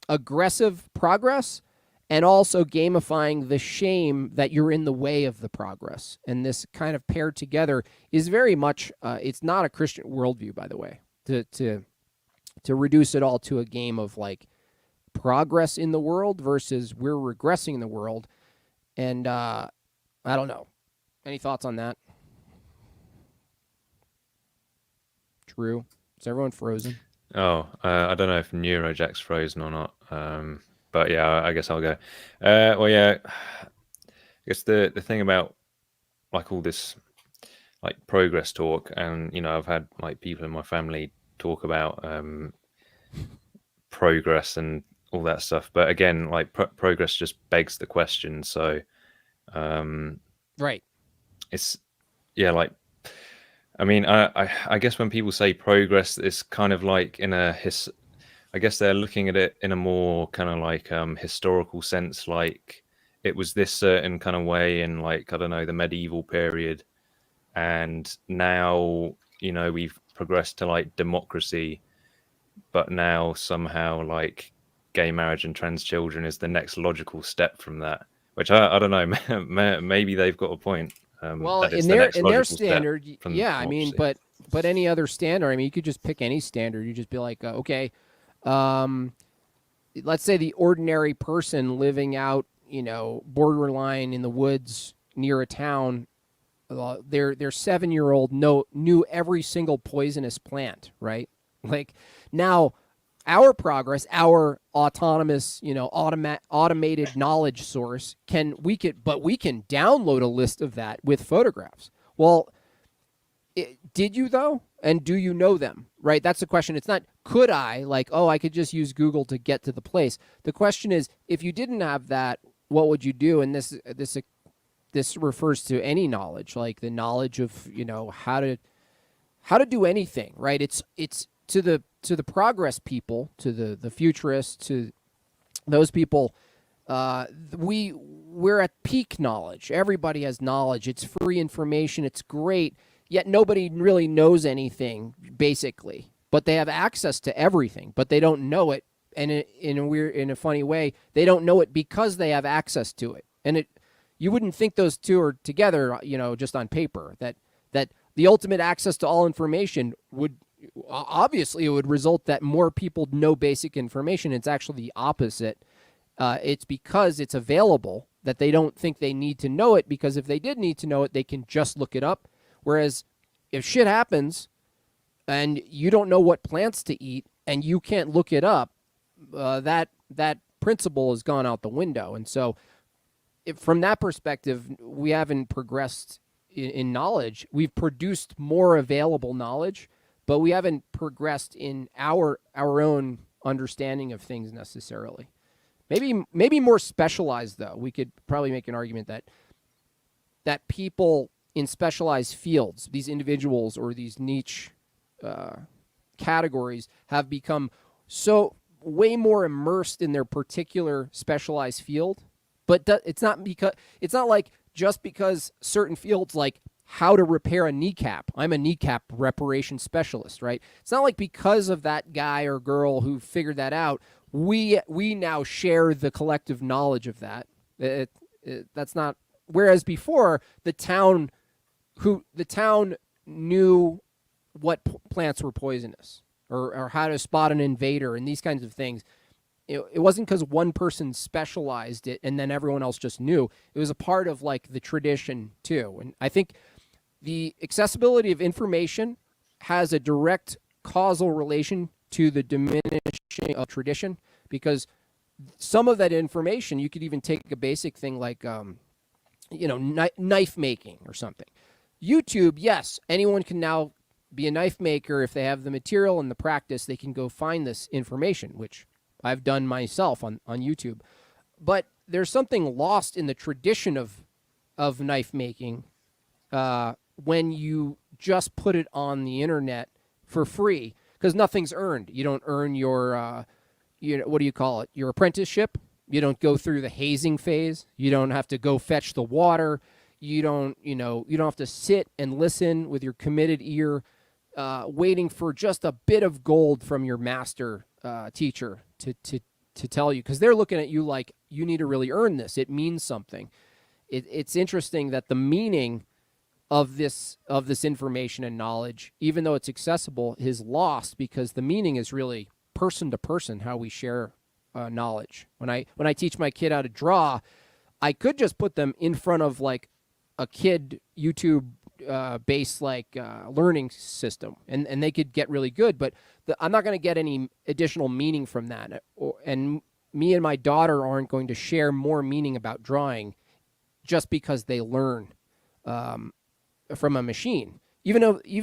aggressive progress and also gamifying the shame that you're in the way of the progress. And this kind of paired together is very much, it's not a Christian worldview, by the way, to reduce it all to a game of like progress in the world versus we're regressing in the world. And I don't know. Any thoughts on that? Drew? Is everyone frozen? Oh, I don't know if Neurojack's frozen or not. But yeah, I guess I'll go. Well, yeah, I guess the thing about like all this like progress talk, and I've had like people in my family talk about progress and all that stuff. But again, like progress just begs the question. So Right. it's yeah, like I mean, I guess when people say progress, it's kind of like in a I guess they're looking at it in a more kind of like historical sense, like it was this certain kind of way in like, I don't know, the medieval period. And now, we've progressed to like democracy, but now somehow like gay marriage and trans children is the next logical step from that, which I don't know, maybe they've got a point. Well, That it's in the their next in their logical step standard, from yeah. I mean, democracy. but any other standard. I mean, you could just pick any standard. You just be like, okay, um, let's say the ordinary person living out, borderline in the woods near a town. Their 7-year-old knew every single poisonous plant, right? Like now, our progress, our autonomous, automated knowledge source but we can download a list of that with photographs. Well, did you though? And do you know them? Right? That's the question. It's not could I, like, oh, I could just use Google to get to the place. The question is, if you didn't have that, what would you do? And this refers to any knowledge, like the knowledge of, how to do anything, right? It's to the progress people, to the futurists, to those people. We're at peak knowledge. Everybody has knowledge. It's free information. It's great. Yet nobody really knows anything, basically. But they have access to everything, but they don't know it. And in a funny way, they don't know it because they have access to it. And you wouldn't think those two are together, just on paper. That the ultimate access to all information would obviously it would result that more people know basic information. It's actually the opposite. It's because it's available that they don't think they need to know it, because if they did need to know it, they can just look it up. Whereas if shit happens and you don't know what plants to eat and you can't look it up, that principle has gone out the window. And so from that perspective, we haven't progressed in knowledge. We've produced more available knowledge, but we haven't progressed in our own understanding of things necessarily. Maybe more specialized, though. We could probably make an argument that people in specialized fields, these individuals or these niche categories, have become so way more immersed in their particular specialized field. But it's not like just because certain fields, like how to repair a kneecap, I'm a kneecap reparation specialist, right? It's not like because of that guy or girl who figured that out, we now share the collective knowledge of that. That's not. Whereas before, the town knew what plants were poisonous, or how to spot an invader and these kinds of things. It wasn't because one person specialized it and then everyone else just knew. It was a part of like the tradition too. And I think the accessibility of information has a direct causal relation to the diminishing of tradition, because some of that information, you could even take a basic thing like, knife making or something. YouTube, yes, anyone can now be a knife maker if they have the material and the practice. They can go find this information, which I've done myself on YouTube. But there's something lost in the tradition of knife making when you just put it on the internet for free, because nothing's earned. You don't earn your, what do you call it? Your apprenticeship. You don't go through the hazing phase. You don't have to go fetch the water. You don't have to sit and listen with your committed ear, waiting for just a bit of gold from your master teacher to to tell you, because they're looking at you like you need to really earn this. It means something. It's interesting that the meaning of this information and knowledge, even though it's accessible, is lost because the meaning is really person to person how we share knowledge. When I teach my kid how to draw, I could just put them in front of like a kid YouTube based like learning system, and they could get really good, but I'm not going to get any additional meaning from that. And me and my daughter aren't going to share more meaning about drawing just because they learn from a machine. Even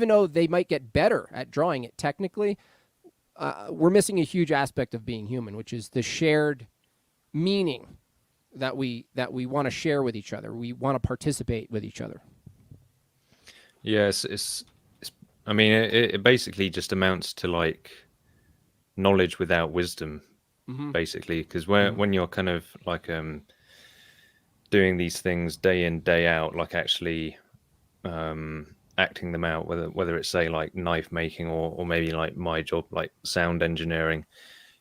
though they might get better at drawing it technically, we're missing a huge aspect of being human, which is the shared meaning that we want to share with each other. We want to participate with each other. Yes, it's I mean, it basically just amounts to like knowledge without wisdom, basically, because when you're kind of like doing these things day in, day out, like actually acting them out, whether it's say like knife making or maybe like my job, like sound engineering,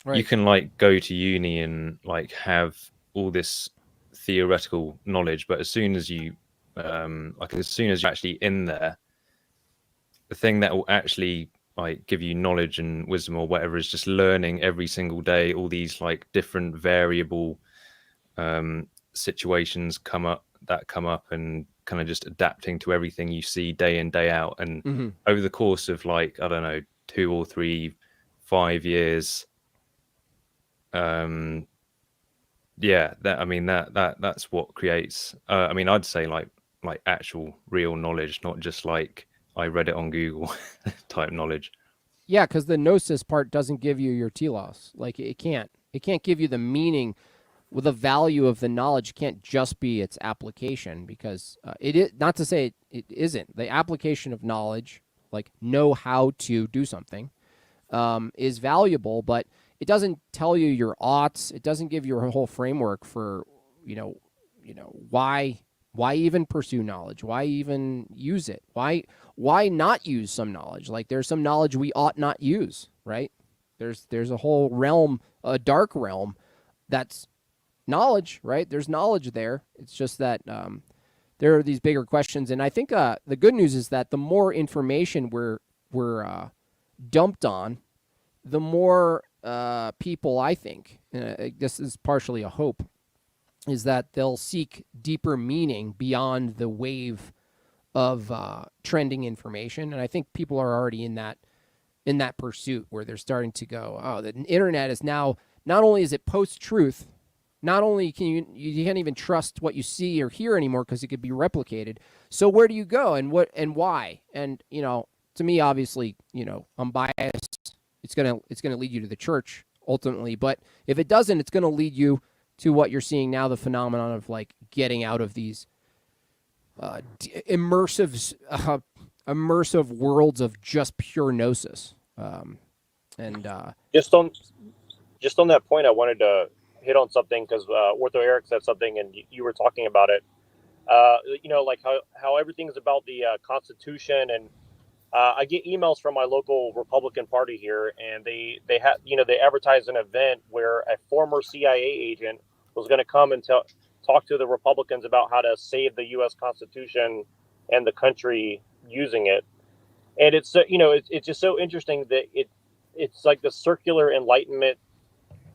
Right. You can like go to uni and like have all this theoretical knowledge, but as soon as you're actually in there, the thing that will actually like give you knowledge and wisdom or whatever is just learning every single day all these like different variable situations come up and kind of just adapting to everything you see day in, day out. And over the course of like, I don't know, 2 or 3, 5 years, that's what creates I'd say like actual real knowledge, not just like I read it on Google type knowledge. Yeah, because the gnosis part doesn't give you your telos. Like it can't give you the meaning. With the value of the knowledge can't just be its application, because it is not to say it isn't. The application of knowledge, like know how to do something, is valuable, but it doesn't tell you your oughts. It doesn't give you a whole framework for why even pursue knowledge, why even use it, why not use some knowledge. Like there's some knowledge we ought not use, right? There's a whole realm, a dark realm, that's knowledge, right? There's knowledge there. It's just that there are these bigger questions, and I think the good news is that the more information we're dumped on, the more people, I think, this is partially a hope, is that they'll seek deeper meaning beyond the wave of trending information. And I think people are already in that pursuit, where they're starting to go, oh, the internet is now, not only is it post-truth, not only can you can't even trust what you see or hear anymore because it could be replicated. So where do you go and what and why? And to me, obviously, I'm biased. It's gonna lead you to the church ultimately, but if it doesn't, it's gonna lead you to what you're seeing now, the phenomenon of like getting out of these immersive worlds of just pure gnosis. Just on that point, I wanted to hit on something, because Ortho Eric said something and you were talking about it. Like how everything's about the Constitution, and I get emails from my local Republican Party here, and they advertised an event where a former CIA agent was going to come and talk to the Republicans about how to save the U.S. Constitution and the country using it. And it's it's just so interesting that it's like the circular enlightenment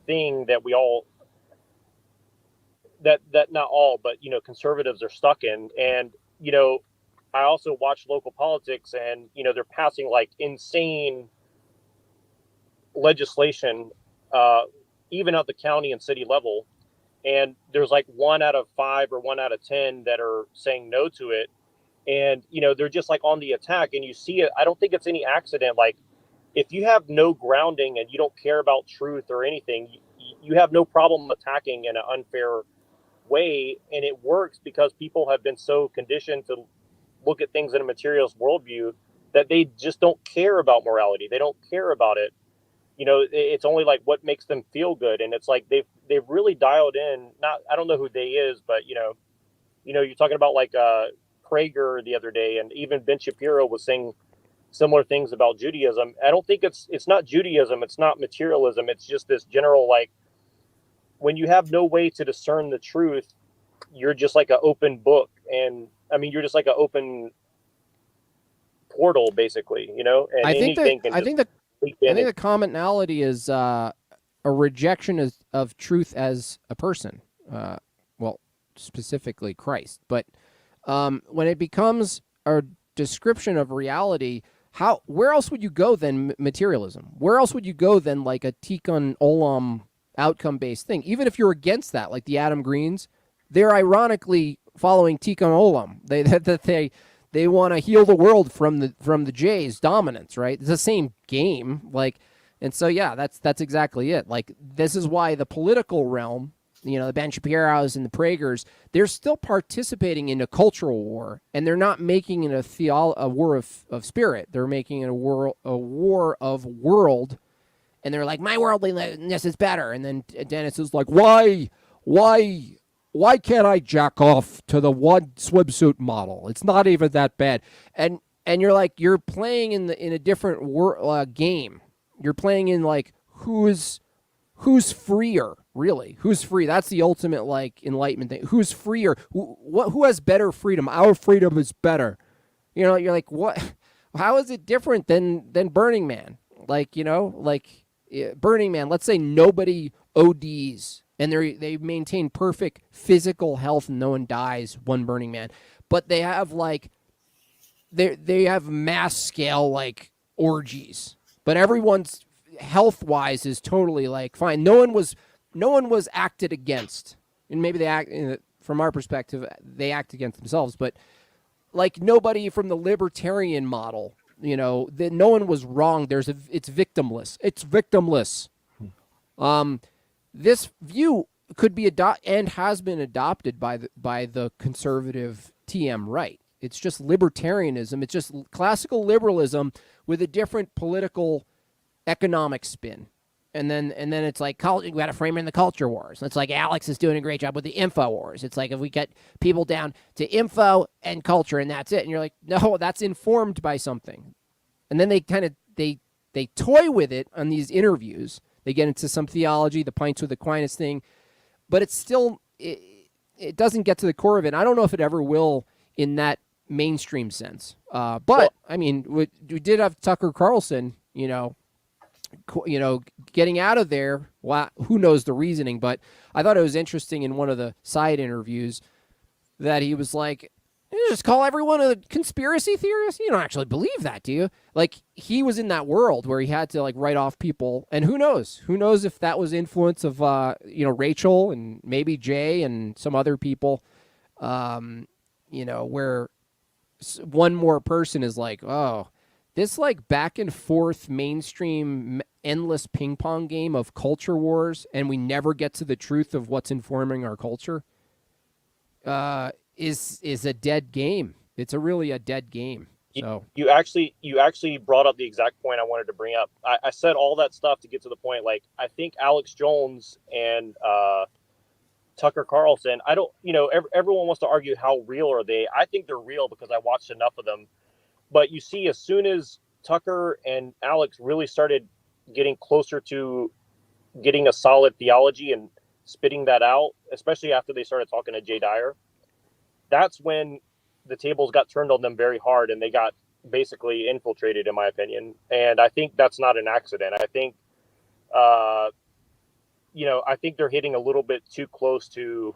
thing that we all that not all, but conservatives are stuck in. And I also watch local politics, and they're passing like insane legislation, even at the county and city level, and there's like 1 out of 5 or 1 out of 10 that are saying no to it. And they're just like on the attack, and you see it. I don't think it's any accident. Like, if you have no grounding and you don't care about truth or anything, you have no problem attacking in an unfair way. And it works because people have been so conditioned to look at things in a materialist worldview that they just don't care about morality. They don't care about it. It's only like what makes them feel good. And it's like they've really dialed in. I don't know who they is, but you're talking about like Prager the other day, and even Ben Shapiro was saying similar things about Judaism. I don't think it's not Judaism. It's not materialism. It's just this general like when you have no way to discern the truth, you're just like an open book. And I mean, you're just like an open portal, basically, you know, and anything can leak in. I think the commonality is a rejection of truth as a person. Well, specifically Christ. But when it becomes a description of reality, where else would you go than materialism? Where else would you go than like a tikkun olam outcome-based thing? Even if you're against that, like the Adam Greens, they're ironically following tikkun olam. They want to heal the world from the Jays' dominance, right? It's the same game, like, and so yeah, that's exactly it. Like, this is why the political realm, you know, the Ben Shapiro's and the Pragers, they're still participating in a cultural war, and they're not making it a war of spirit. They're making it a war of world, and they're like, my worldliness is better. And then Dennis is like, why can't I jack off to the one swimsuit model? It's not even that bad. And you're like, you're playing in a different game. You're playing in like who's freer, really? Who's free? That's the ultimate like enlightenment thing. Who's freer? Who has better freedom? Our freedom is better. You know, you're like, what? How is it different than Burning Man? Like, you know, like Burning Man. Let's say nobody ODs. And they maintain perfect physical health and no one dies, one Burning Man. But they have like they have mass scale like orgies. But everyone's health wise is totally like fine. No one was acted against. And maybe they act from our perspective, they act against themselves, but like nobody from the libertarian model, you know, that no one was wrong. It's victimless. It's victimless. This view could be and has been adopted by the conservative TM right. It's just libertarianism. It's just classical liberalism with a different political economic spin. And then it's like, we got to frame it in the culture wars. It's like Alex is doing a great job with the info wars. It's like if we get people down to info and culture and that's it. And you're like, no, that's informed by something. And then they kind of they toy with it on these interviews. They get into some theology, the Pints with Aquinas thing, but it's still, it doesn't get to the core of it. I don't know if it ever will in that mainstream sense. But I mean, we did have Tucker Carlson, you know, getting out of there. Well, who knows the reasoning? But I thought it was interesting in one of the side interviews that he was like, you just call everyone a conspiracy theorist? You don't actually believe that, do you? Like, he was in that world where he had to, like, write off people. And who knows? Who knows if that was influence of, Rachel and maybe Jay and some other people, where one more person is like, oh, this, like, back and forth mainstream endless ping pong game of culture wars, and we never get to the truth of what's informing our culture, is a dead game. It's really a dead game. So you actually brought up the exact point I wanted to bring up. I said all that stuff to get to the point. Like, I think Alex Jones and Tucker Carlson, I don't, everyone wants to argue how real are they. I think they're real because I watched enough of them. But you see, as soon as Tucker and Alex really started getting closer to getting a solid theology and spitting that out, especially after they started talking to Jay Dyer, that's when the tables got turned on them very hard and they got basically infiltrated, in my opinion. And I think that's not an accident. I think, I think they're hitting a little bit too close to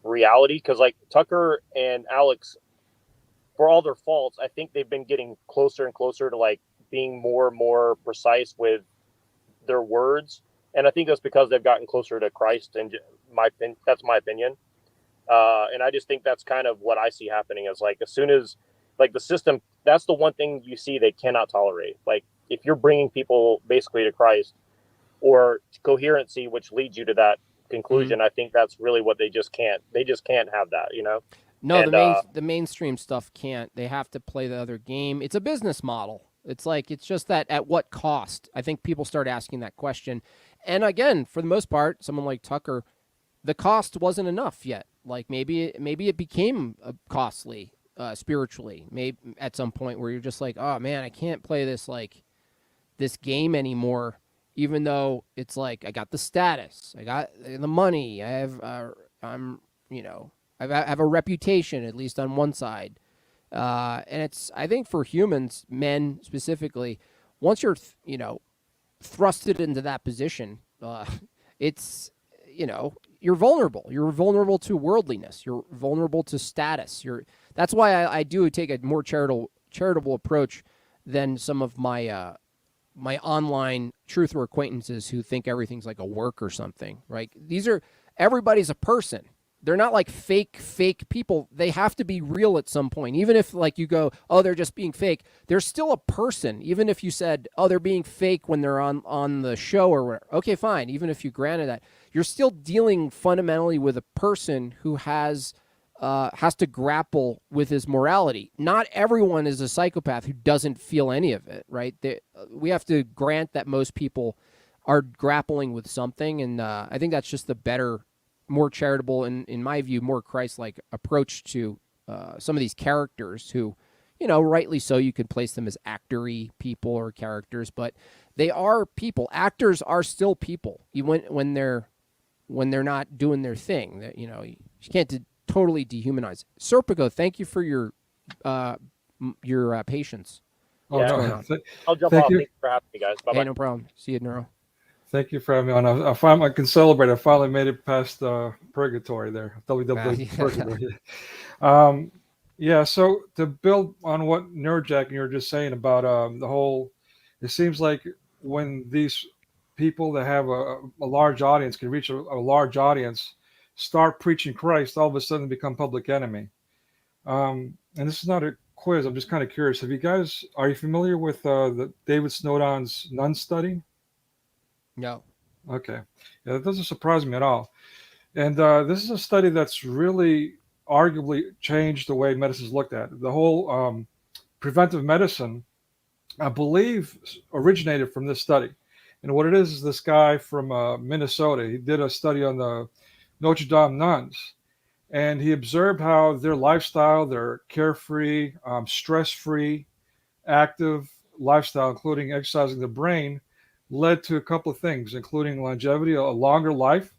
reality because, like, Tucker and Alex, for all their faults, I think they've been getting closer and closer to, like, being more and more precise with their words. And I think that's because they've gotten closer to Christ. And that's my opinion. And I just think that's kind of what I see happening is, like, as soon as, like, the system, that's the one thing you see they cannot tolerate. Like, if you're bringing people basically to Christ or coherency, which leads you to that conclusion, I think that's really what they just can't have that, No, and, the mainstream stuff can't. They have to play the other game. It's a business model. It's just that at what cost? I think people start asking that question. And again, for the most part, someone like Tucker, the cost wasn't enough yet. Like, maybe it became costly spiritually, maybe at some point where you're just like, oh man, I can't play this game anymore. even though it's like I got the status, I got the money, I have, I have a reputation, at least on one side. And it's, I think for humans, men specifically, once you're, thrusted into that position, it's, you're vulnerable. You're vulnerable to worldliness. You're vulnerable to status. That's why I do take a more charitable approach than some of my my online truther acquaintances who think everything's like a work or something, right? Everybody's a person. They're not like fake people. They have to be real at some point. Even if like you go, oh, they're just being fake, they're still a person. Even if you said, oh, they're being fake when they're on the show or whatever. Okay, fine. Even if you granted that, you're still dealing fundamentally with a person who has to grapple with his morality. Not everyone is a psychopath who doesn't feel any of it, right? We have to grant that most people are grappling with something, and I think that's just the better, more charitable, and in my view, more Christ-like approach to some of these characters who, rightly so, you can place them as actor-y people or characters, but they are people. Actors are still people, even when they're not doing their thing. You can't totally dehumanize. Serpico, thank you for your patience. Oh, Yeah. no. I'll jump Thank off. you. Thanks for having me, guys. Bye-bye. Hey, no problem. See you, Neuro. Thank you for having me on. I finally can celebrate. I finally made it past purgatory there. WWE purgatory. Yeah. So to build on what Neurojack and you were just saying about the whole, it seems like when these people that have a large audience can reach a large audience, start preaching Christ, all of a sudden become public enemy. And this is not a quiz. I'm just kind of curious. Are you familiar with the David Snowdon's nun study? No. Okay. Yeah, that doesn't surprise me at all. And this is a study that's really arguably changed the way medicine is looked at. The whole preventive medicine, I believe, originated from this study. And what it is this guy from Minnesota. He did a study on the Notre Dame nuns. And he observed how their lifestyle, their carefree, stress-free, active lifestyle, including exercising the brain, led to a couple of things, including longevity, a longer life,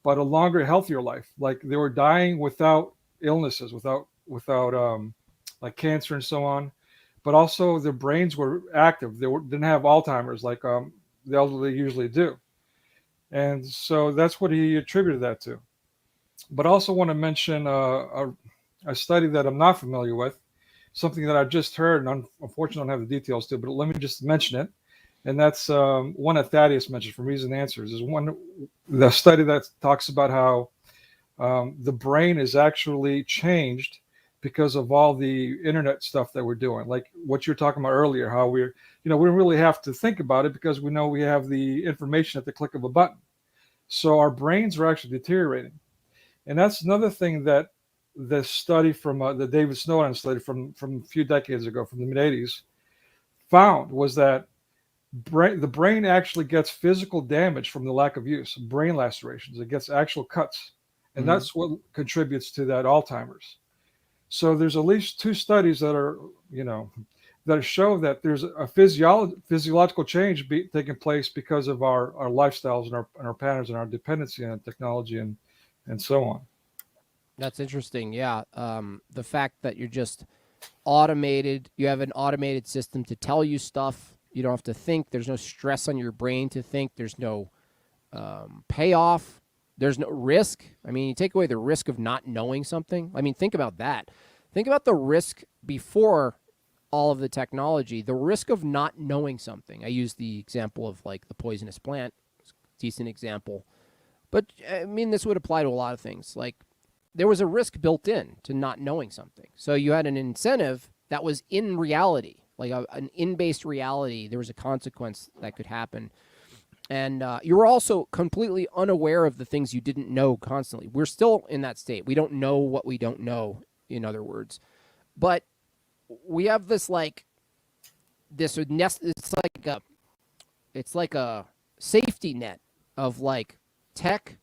but a longer, healthier life. Like they were dying without illnesses, without like cancer and so on. But also their brains were active. Didn't have Alzheimer's like the elderly usually do. And so that's what he attributed that to. But I also want to mention a study that I'm not familiar with, something that I just heard, and unfortunately I don't have the details to, but let me just mention it. And that's one that Thaddeus mentioned from Reason and Answers, is the study that talks about how the brain is actually changed because of all the internet stuff that we're doing, like what you're talking about earlier, how we don't really have to think about it because we know we have the information at the click of a button. So our brains are actually deteriorating. And that's another thing that the study from the David Snowden study from a few decades ago, from the mid-'80s, found was that the brain actually gets physical damage from the lack of use, brain lacerations. It gets actual cuts. And that's what contributes to that Alzheimer's. So there's at least two studies that are, that show that there's a physiological change taking place because of our lifestyles and our patterns and our dependency on technology and so on. That's interesting. Yeah. The fact that you're just automated, you have an automated system to tell you stuff. You don't have to think. There's no stress on your brain to think. There's no payoff. There's no risk. I mean, you take away the risk of not knowing something. I mean, think about that. Think about the risk before all of the technology, the risk of not knowing something. I use the example of like the poisonous plant, decent example. But I mean, this would apply to a lot of things. Like there was a risk built in to not knowing something. So you had an incentive that was in reality, like an in-based reality. There was a consequence that could happen. And you were also completely unaware of the things you didn't know constantly. We're still in that state. We don't know what we don't know, in other words. But we have this it's like a safety net of like tech,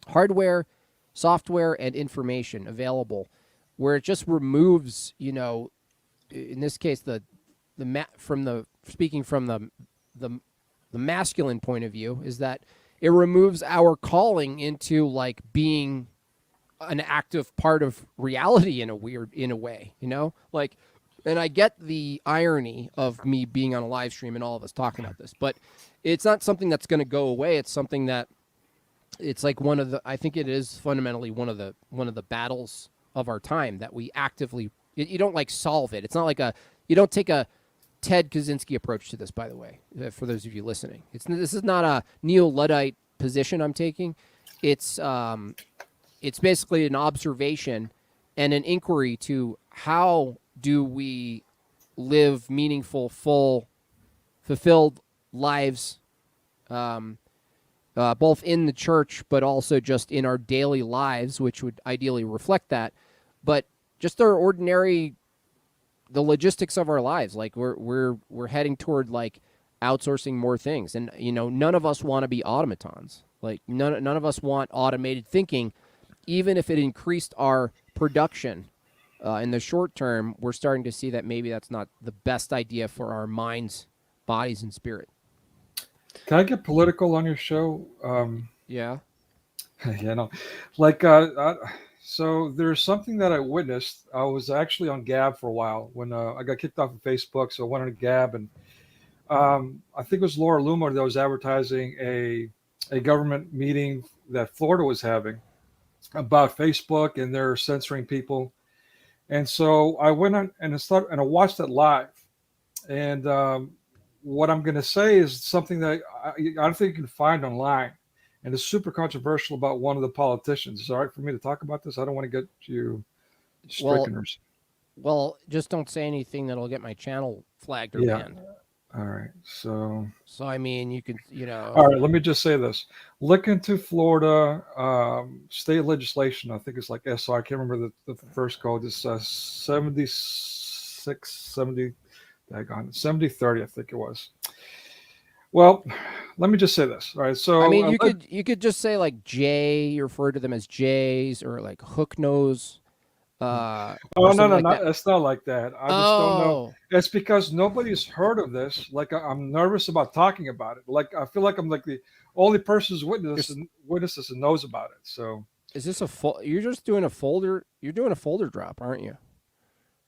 hardware, software, and information available, where it just removes, in this case, speaking from the the masculine point of view, is that it removes our calling into like being an active part of reality in a way, like, and I get the irony of me being on a live stream and all of us talking about this, but it's not something that's going to go away. It's something that it's like I think it is fundamentally one of the battles of our time that we actively, you don't like solve it. It's not like you don't take a Ted Kaczynski approach to this, by the way, for those of you listening. This is not a neo-Luddite position I'm taking. It's basically an observation and an inquiry to how do we live meaningful, full, fulfilled lives, both in the church, but also just in our daily lives, which would ideally reflect that. But just our ordinary, the logistics of our lives, like we're heading toward like outsourcing more things, and none of us want to be automatons. Like none of us want automated thinking, even if it increased our production. In the short term, we're starting to see that maybe that's not the best idea for our minds, bodies, and spirit. Can I get political on your show? Yeah. Yeah, no. Like, so there's something that I witnessed. I was actually on Gab for a while when I got kicked off of Facebook, so I went on Gab, and I think it was Laura Loomer that was advertising a government meeting that Florida was having about Facebook and they're censoring people. And so I went on and I watched it live. And what I'm going to say is something that I don't think you can find online. And it's super controversial about one of the politicians. Is it all right for me to talk about this? I don't want to get you stricken. Well, just don't say anything that'll get my channel flagged or banned. All right. So I mean, you could, All right. Let me just say this. Look into Florida state legislation. I think it's like SR. I can't remember the first code. It's 7030, I think it was. Well, let me just say this. All right. So I mean, you could just say like J, you refer to them as J's, or like hook nose. No, it's not like that. I just don't know. It's because nobody's heard of this. Like I'm nervous about talking about it. Like I feel like I'm like the only person who's witnessed this and knows about it. So is this you're just doing a folder? You're doing a folder drop, aren't you?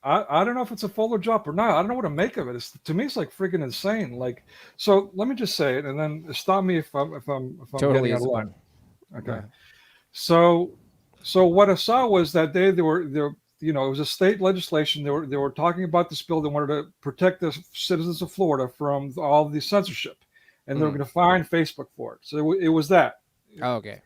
I don't know if it's a folder drop or not. I don't know what to make of it. To me, it's like freaking insane. Like, so let me just say it, and then stop me if I'm totally getting out of line. Okay. Yeah. So what I saw was that they were it was a state legislation. They were talking about this bill. They wanted to protect the citizens of Florida from all the censorship, and they were going to fine Facebook for it. So it was that. Oh, okay.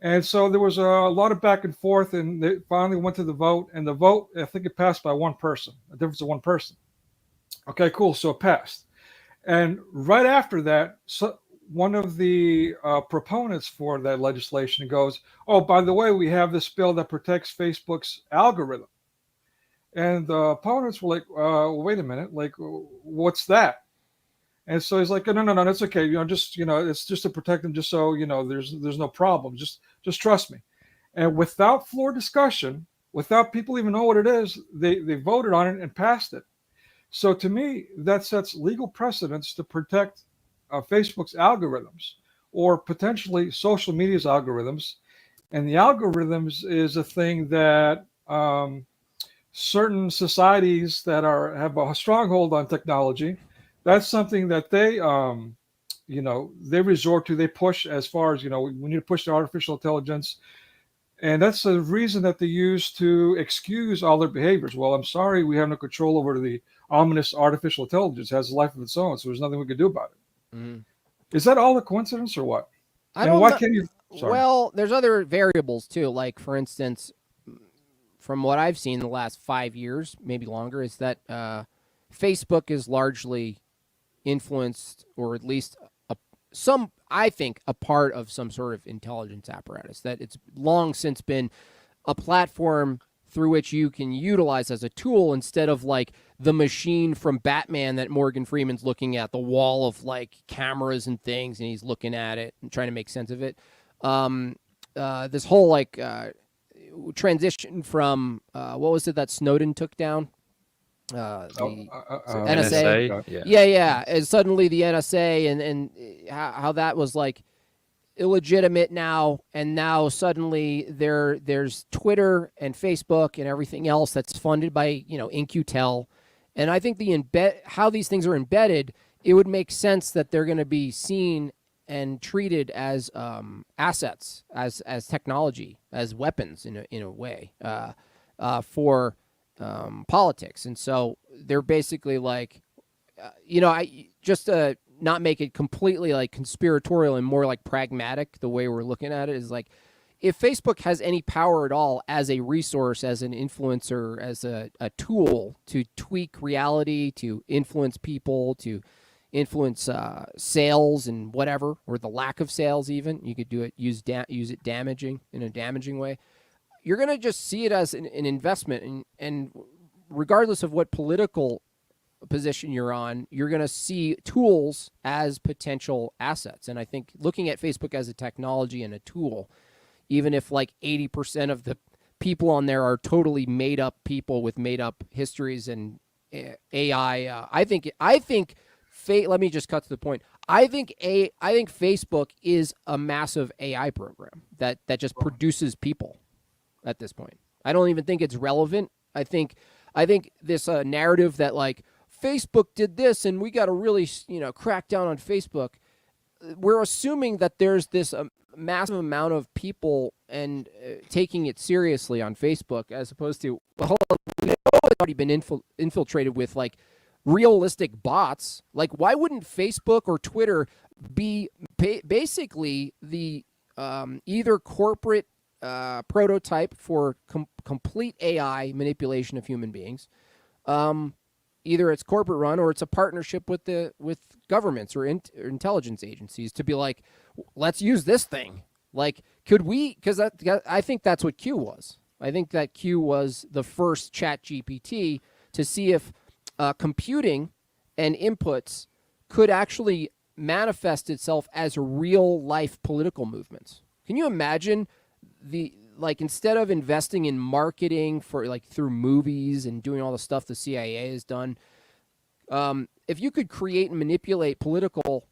And so there was a lot of back and forth, and they finally went to the vote. And the vote, I think it passed by one person, a difference of one person. Okay, cool. So it passed. And right after that, one of the proponents for that legislation goes, "Oh, by the way, we have this bill that protects Facebook's algorithm." And the opponents were like, "Wait a minute, like, what's that?" And so he's like, "No, that's okay. It's just to protect them, just so there's no problem. Just trust me." And without floor discussion, without people even know what it is, they voted on it and passed it. So to me, that sets legal precedents to protect Facebook's algorithms, or potentially social media's algorithms. And the algorithms is a thing that certain societies that have a stronghold on technology, that's something that they resort to. They push as far as, we need to push the artificial intelligence. And that's the reason that they use to excuse all their behaviors. Well, I'm sorry, we have no control over the ominous artificial intelligence. It has a life of its own, so there's nothing we can do about it. Mm-hmm. Is that all a coincidence or what? Can you? Sorry. Well, there's other variables too. Like, for instance, from what I've seen in the last 5 years, maybe longer, is that Facebook is largely influenced, or at least I think a part of some sort of intelligence apparatus, that it's long since been a platform through which you can utilize as a tool, instead of like the machine from Batman that Morgan Freeman's looking at, the wall of like cameras and things, and he's looking at it and trying to make sense of it. This whole like transition from what was it that Snowden took down? the NSA. NSA. Yeah. And suddenly the NSA and how that was like illegitimate now, and now suddenly there's Twitter and Facebook and everything else that's funded by In-Q-Tel, and I think how these things are embedded, it would make sense that they're going to be seen and treated as assets, as technology, as weapons in a way for politics, and so they're basically like, I just not make it completely like conspiratorial and more like pragmatic. The way we're looking at it is like, if Facebook has any power at all as a resource, as an influencer, as a tool to tweak reality, to influence people, to influence sales and whatever, or the lack of sales, even you could do it, use it in a damaging way. You're going to just see it as an investment, and regardless of what political position you're on, you're going to see tools as potential assets. And I think looking at Facebook as a technology and a tool, even if like 80% of the people on there are totally made up people with made up histories and AI, I think let me just cut to the point. I think Facebook is a massive AI program that just produces people at this point. I don't even think it's relevant. I think this narrative that like Facebook did this and we got to really crack down on Facebook. We're assuming that there's this massive amount of people and taking it seriously on Facebook, as opposed to, well, we know it's already been infiltrated with like realistic bots. Like, why wouldn't Facebook or Twitter be basically the either corporate prototype for complete AI manipulation of human beings? Either it's corporate run or it's a partnership with governments or intelligence agencies to be like, let's use this thing. Like, could we? Because I think that's what Q was. I think that Q was the first Chat GPT to see if computing and inputs could actually manifest itself as real life political movements. Can you imagine instead of investing in marketing for like through movies and doing all the stuff the CIA has done, if you could create and manipulate political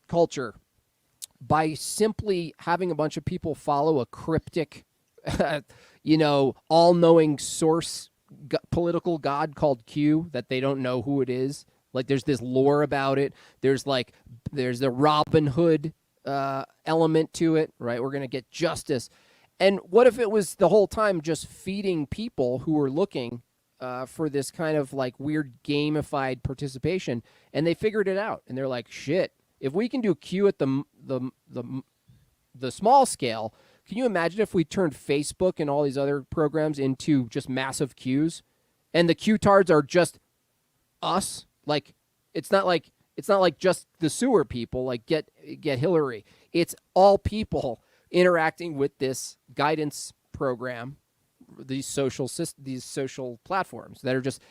culture by simply having a bunch of people follow a cryptic, all-knowing source political god called Q that they don't know who it is. Like, there's this lore about it. There's the Robin Hood element to it, right? We're going to get justice. And what if it was the whole time just feeding people who were looking for this kind of like weird gamified participation, and they figured it out, and they're like, shit, if we can do Q at the small scale, can you imagine if we turned Facebook and all these other programs into just massive Qs, and the Q-tards are just us? Like, it's not like just the sewer people, like get Hillary. It's all people interacting with this guidance program, these social platforms that are just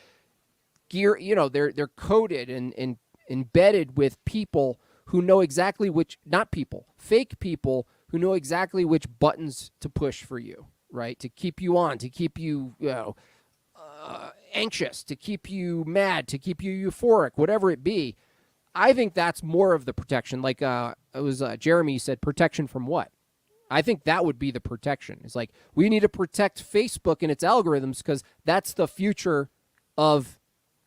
they're coded and embedded with people who know exactly fake people who know exactly which buttons to push for you, right? To keep you on, to keep you, anxious, to keep you mad, to keep you euphoric, whatever it be. I think that's more of the protection. Like it was Jeremy said, protection from what? I think that would be the protection. It's like, we need to protect Facebook and its algorithms because that's the future of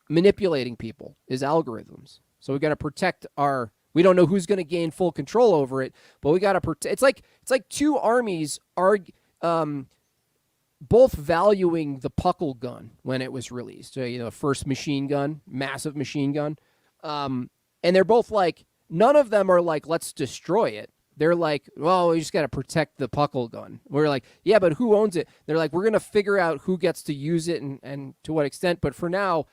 manipulating people, is algorithms. So we got to protect we don't know who's going to gain full control over it, but we got to protect. It's like two armies are both valuing the Puckle gun when it was released. So, first machine gun, massive machine gun. And they're both like, none of them are like, let's destroy it. They're like, well, we just got to protect the Puckle gun. We're like, yeah, but who owns it? They're like, we're going to figure out who gets to use it and to what extent. But for now,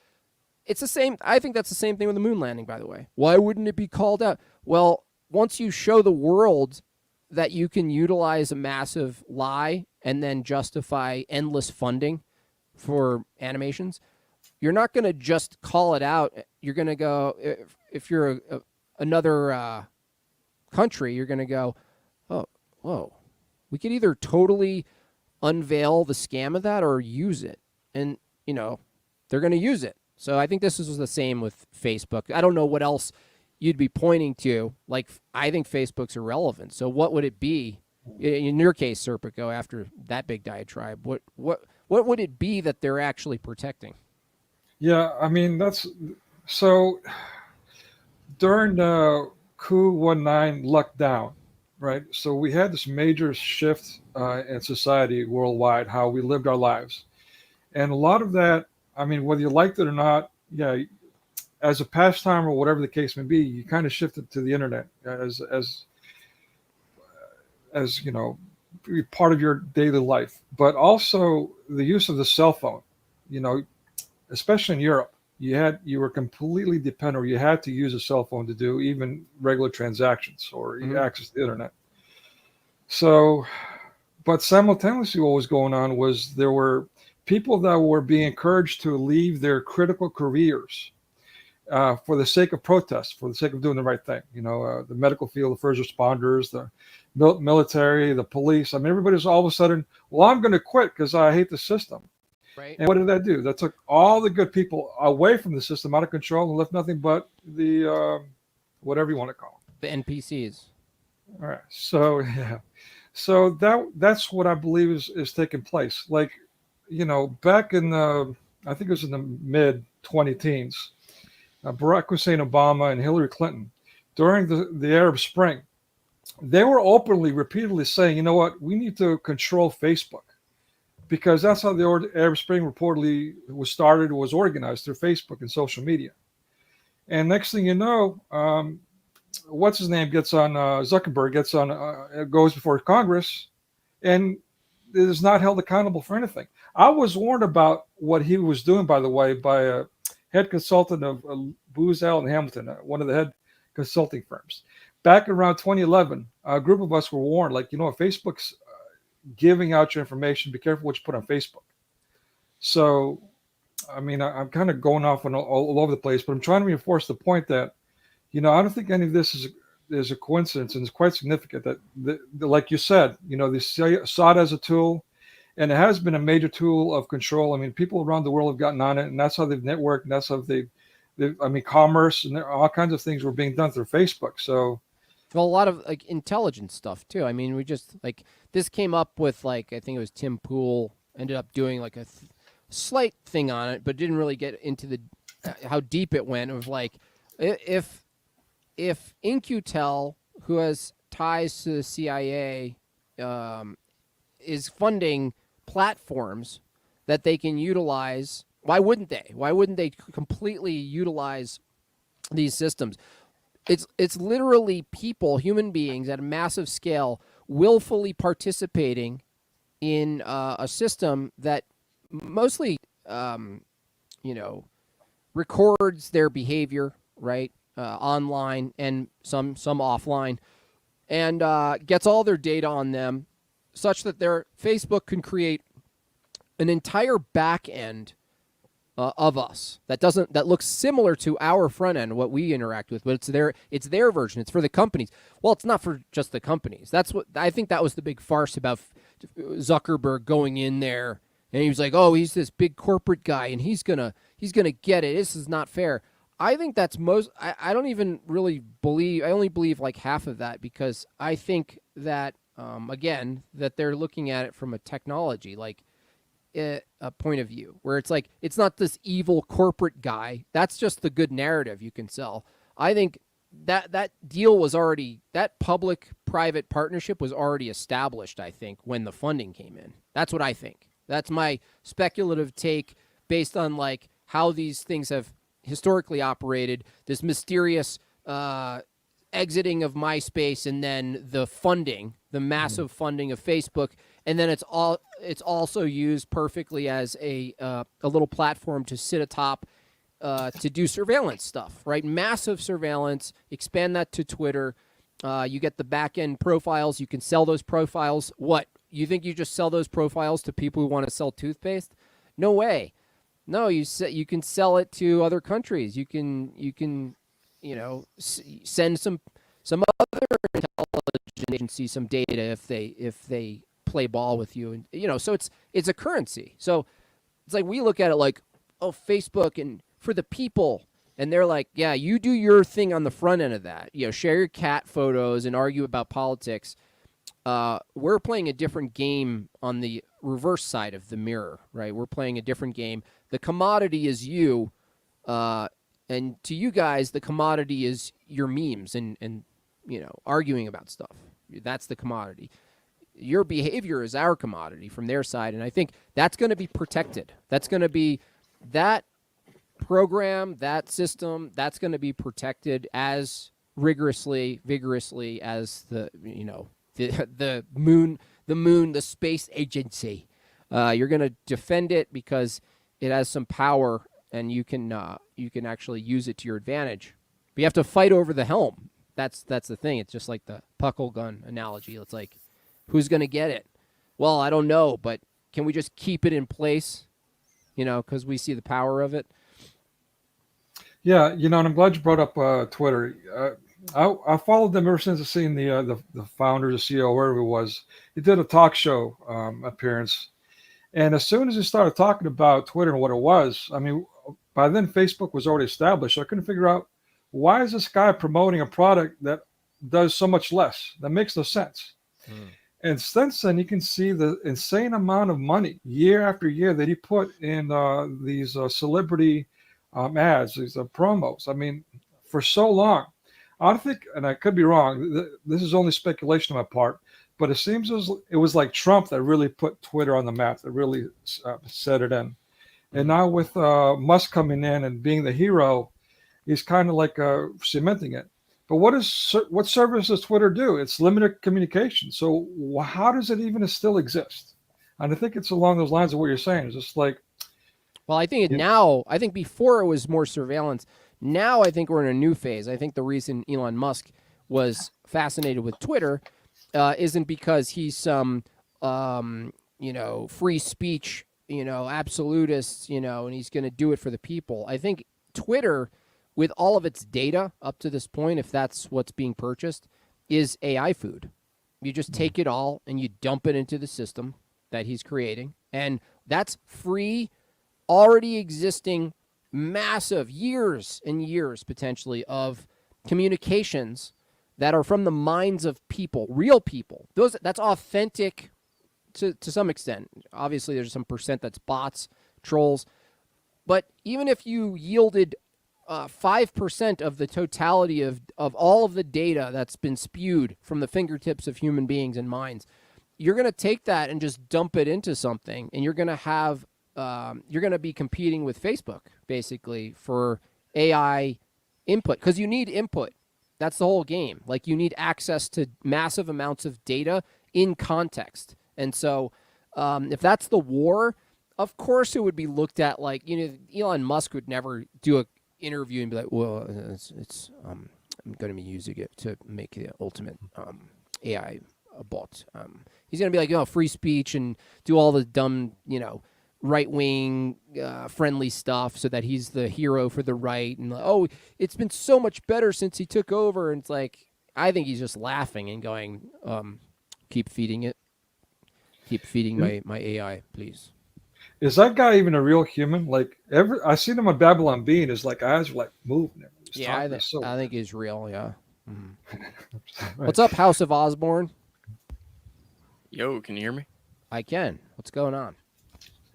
it's the same. I think that's the same thing with the moon landing, by the way. Why wouldn't it be called out? Well, once you show the world that you can utilize a massive lie and then justify endless funding for animations, you're not going to just call it out. You're going to go, if you're another country, you're going to go, oh, whoa, we could either totally unveil the scam of that or use it. And, they're going to use it. So I think this is the same with Facebook. I don't know what else you'd be pointing to. Like, I think Facebook's irrelevant. So what would it be in your case, Serpico, after that big diatribe? What would it be that they're actually protecting? Yeah, I mean, that's so during the COUPE1-9 LuckDown, right? So we had this major shift in society worldwide, how we lived our lives. And a lot of that, I mean, whether you liked it or not, yeah, as a pastime or whatever the case may be, you kind of shifted to the internet as you know, part of your daily life. But also the use of the cell phone, you know, especially in Europe, you were completely dependent, or you had to use a cell phone to do even regular transactions or access to the internet. So, but simultaneously, what was going on was there were people that were being encouraged to leave their critical careers for the sake of protest, for the sake of doing the right thing. You know, the medical field, the first responders, the military, the police. I mean, everybody's all of a sudden, well, I'm going to quit because I hate the system. Right. And what did that do? That took all the good people away from the system, out of control, and left nothing but the whatever you want to call them. The NPCs. All right. So yeah. So that's what I believe is taking place. Like, you know, back in the, I think it was in the mid 2010s, Barack Hussein Obama and Hillary Clinton, during the Arab Spring, they were openly, repeatedly saying, you know what, we need to control Facebook, because that's how the Arab Spring reportedly was started, was organized through Facebook and social media. And next thing you know, what's his name gets on, Zuckerberg gets on, goes before Congress, and is not held accountable for anything. I was warned about what he was doing, by the way, by a head consultant of Booz Allen Hamilton, one of the head consulting firms. Back around 2011, a group of us were warned, like, you know, if Facebook's giving out your information, be careful what you put on Facebook. So, I mean, I'm kind of going off on all over the place, but I'm trying to reinforce the point that, you know, I don't think any of this is a coincidence, and it's quite significant that, like you said, you know, they saw it as a tool, and it has been a major tool of control. I mean, people around the world have gotten on it, and that's how they've networked, and that's how I mean, commerce and all kinds of things were being done through Facebook. So, well, a lot of like intelligence stuff too. I mean, we just like this came up with, like, I think it was Tim Pool ended up doing like a slight thing on it, but didn't really get into the how deep it went. Of like, if In-Q-Tel, who has ties to the CIA, is funding platforms that they can utilize, why wouldn't they? Why wouldn't they completely utilize these systems? It's literally people, human beings at a massive scale, willfully participating in a system that mostly, you know, records their behavior, right, online and some offline, and gets all their data on them, such that their Facebook can create an entire back end of us that looks similar to our front end, what we interact with, but it's their version. It's for the companies. Well, it's not for just the companies. That's what I think that was the big farce about Zuckerberg going in there, and he was like, oh, he's this big corporate guy, and he's gonna get it. This is not fair. I think that's I don't even really believe. I only believe like half of that, because I think that again, that they're looking at it from a technology, like a point of view, where it's like, it's not this evil corporate guy. That's just the good narrative you can sell. I think that deal was already, that public-private partnership was already established, I think, when the funding came in. That's what I think. That's my speculative take based on like how these things have historically operated, this mysterious exiting of MySpace, and then the funding, the massive funding of Facebook, and then it's also used perfectly as a little platform to sit atop to do surveillance stuff, right? Massive surveillance. Expand that to Twitter. You get the back end profiles. You can sell those profiles. What, you think you just sell those profiles to people who want to sell toothpaste? No way. No, you can sell it to other countries. You can you know, send some other intelligence agency some data if they play ball with you, and you know, so it's a currency. So it's like, we look at it like, oh, Facebook and for the people. And they're like, yeah, you do your thing on the front end of that. Share your cat photos and argue about politics. We're playing a different game on the reverse side of the mirror, right? We're playing a different game. The commodity is you, and to you guys, the commodity is your memes and arguing about stuff. That's the commodity. Your behavior is our commodity from their side, and I think that's going to be protected. That's going to be that program, that system. That's going to be protected as vigorously as the moon, the space agency. You're going to defend it because it has some power, and you can actually use it to your advantage. But you have to fight over the helm. That's the thing. It's just like the puckle gun analogy. It's like, who's going to get it? Well, I don't know, but can we just keep it in place? Because we see the power of it. Yeah, and I'm glad you brought up Twitter. I followed them ever since I've seen the founder, the CEO, wherever it was. He did a talk show appearance, and as soon as he started talking about Twitter and what it was, I mean, by then Facebook was already established. I couldn't figure out, why is this guy promoting a product that does so much less? That makes no sense. And since then, you can see the insane amount of money year after year that he put in these celebrity ads, these promos. I mean, for so long. I think, and I could be wrong, this is only speculation on my part, but it seems it was like Trump that really put Twitter on the map, that really set it in. And now with Musk coming in and being the hero, he's kind of like cementing it. But what service does Twitter do? It's limited communication. So how does it even still exist? And I think it's along those lines of what you're saying. It's just like, well, I think I think before it was more surveillance. Now I think we're in a new phase. I think the reason Elon Musk was fascinated with Twitter isn't because he's some free speech absolutist and he's going to do it for the people. I think Twitter, with all of its data up to this point, if that's what's being purchased, is AI food. You just take it all and you dump it into the system that he's creating, and that's free, already existing, massive years and years potentially of communications that are from the minds of people, real people. That's authentic to some extent. Obviously, there's some percent that's bots, trolls, but even if you yielded 5% of the totality of all of the data that's been spewed from the fingertips of human beings and minds, you're going to take that and just dump it into something, and you're going to have you're going to be competing with Facebook basically for AI input, because you need input. That's the whole game. Like, you need access to massive amounts of data in context. And so if that's the war, of course it would be looked at like, Elon Musk would never do a interview and be like, well, I'm going to be using it to make the ultimate AI bot. He's going to be like, free speech and do all the dumb, right-wing friendly stuff so that he's the hero for the right. And, it's been so much better since he took over. And it's like, I think he's just laughing and going, keep feeding it. Keep feeding my AI, please. Is that guy even a real human? Like, I seen him on Babylon Bee, and his eyes were moving. Yeah, I think he's real. Yeah. Mm-hmm. Right. What's up, House of Osborne? Yo, can you hear me? I can. What's going on?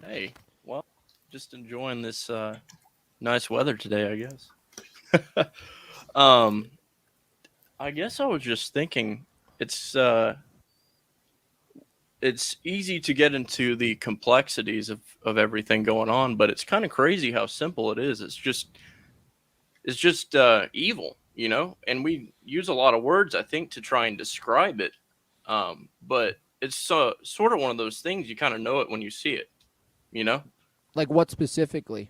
Hey, well, just enjoying this nice weather today, I guess. I guess I was just thinking it's easy to get into the complexities of everything going on, but it's kind of crazy how simple it is. It's just evil, and we use a lot of words, I think, to try and describe it. But it's sort of one of those things, you kind of know it when you see it, Like what specifically?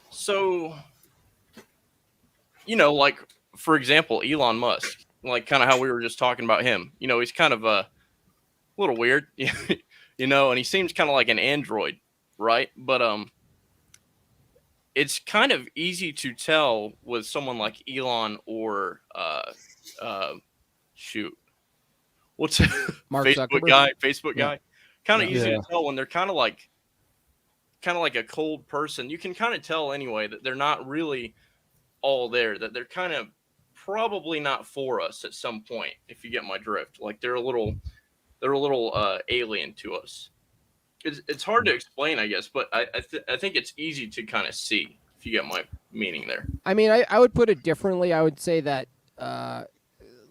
So, like, for example, Elon Musk, like kind of how we were just talking about him, he's kind of a little weird, and he seems kind of like an android, right? But it's kind of easy to tell with someone like Elon or what's Mark Facebook Zuckerberg? guy, kind of easy to tell when they're kind kind of like a cold person. You can kind of tell anyway that they're not really all there, that they're kind of probably not for us at some point, if you get my drift. Like they're a little alien to us. It's hard to explain, I guess, but I think it's easy to kind of see, if you get my meaning there. I mean, I would put it differently. I would say that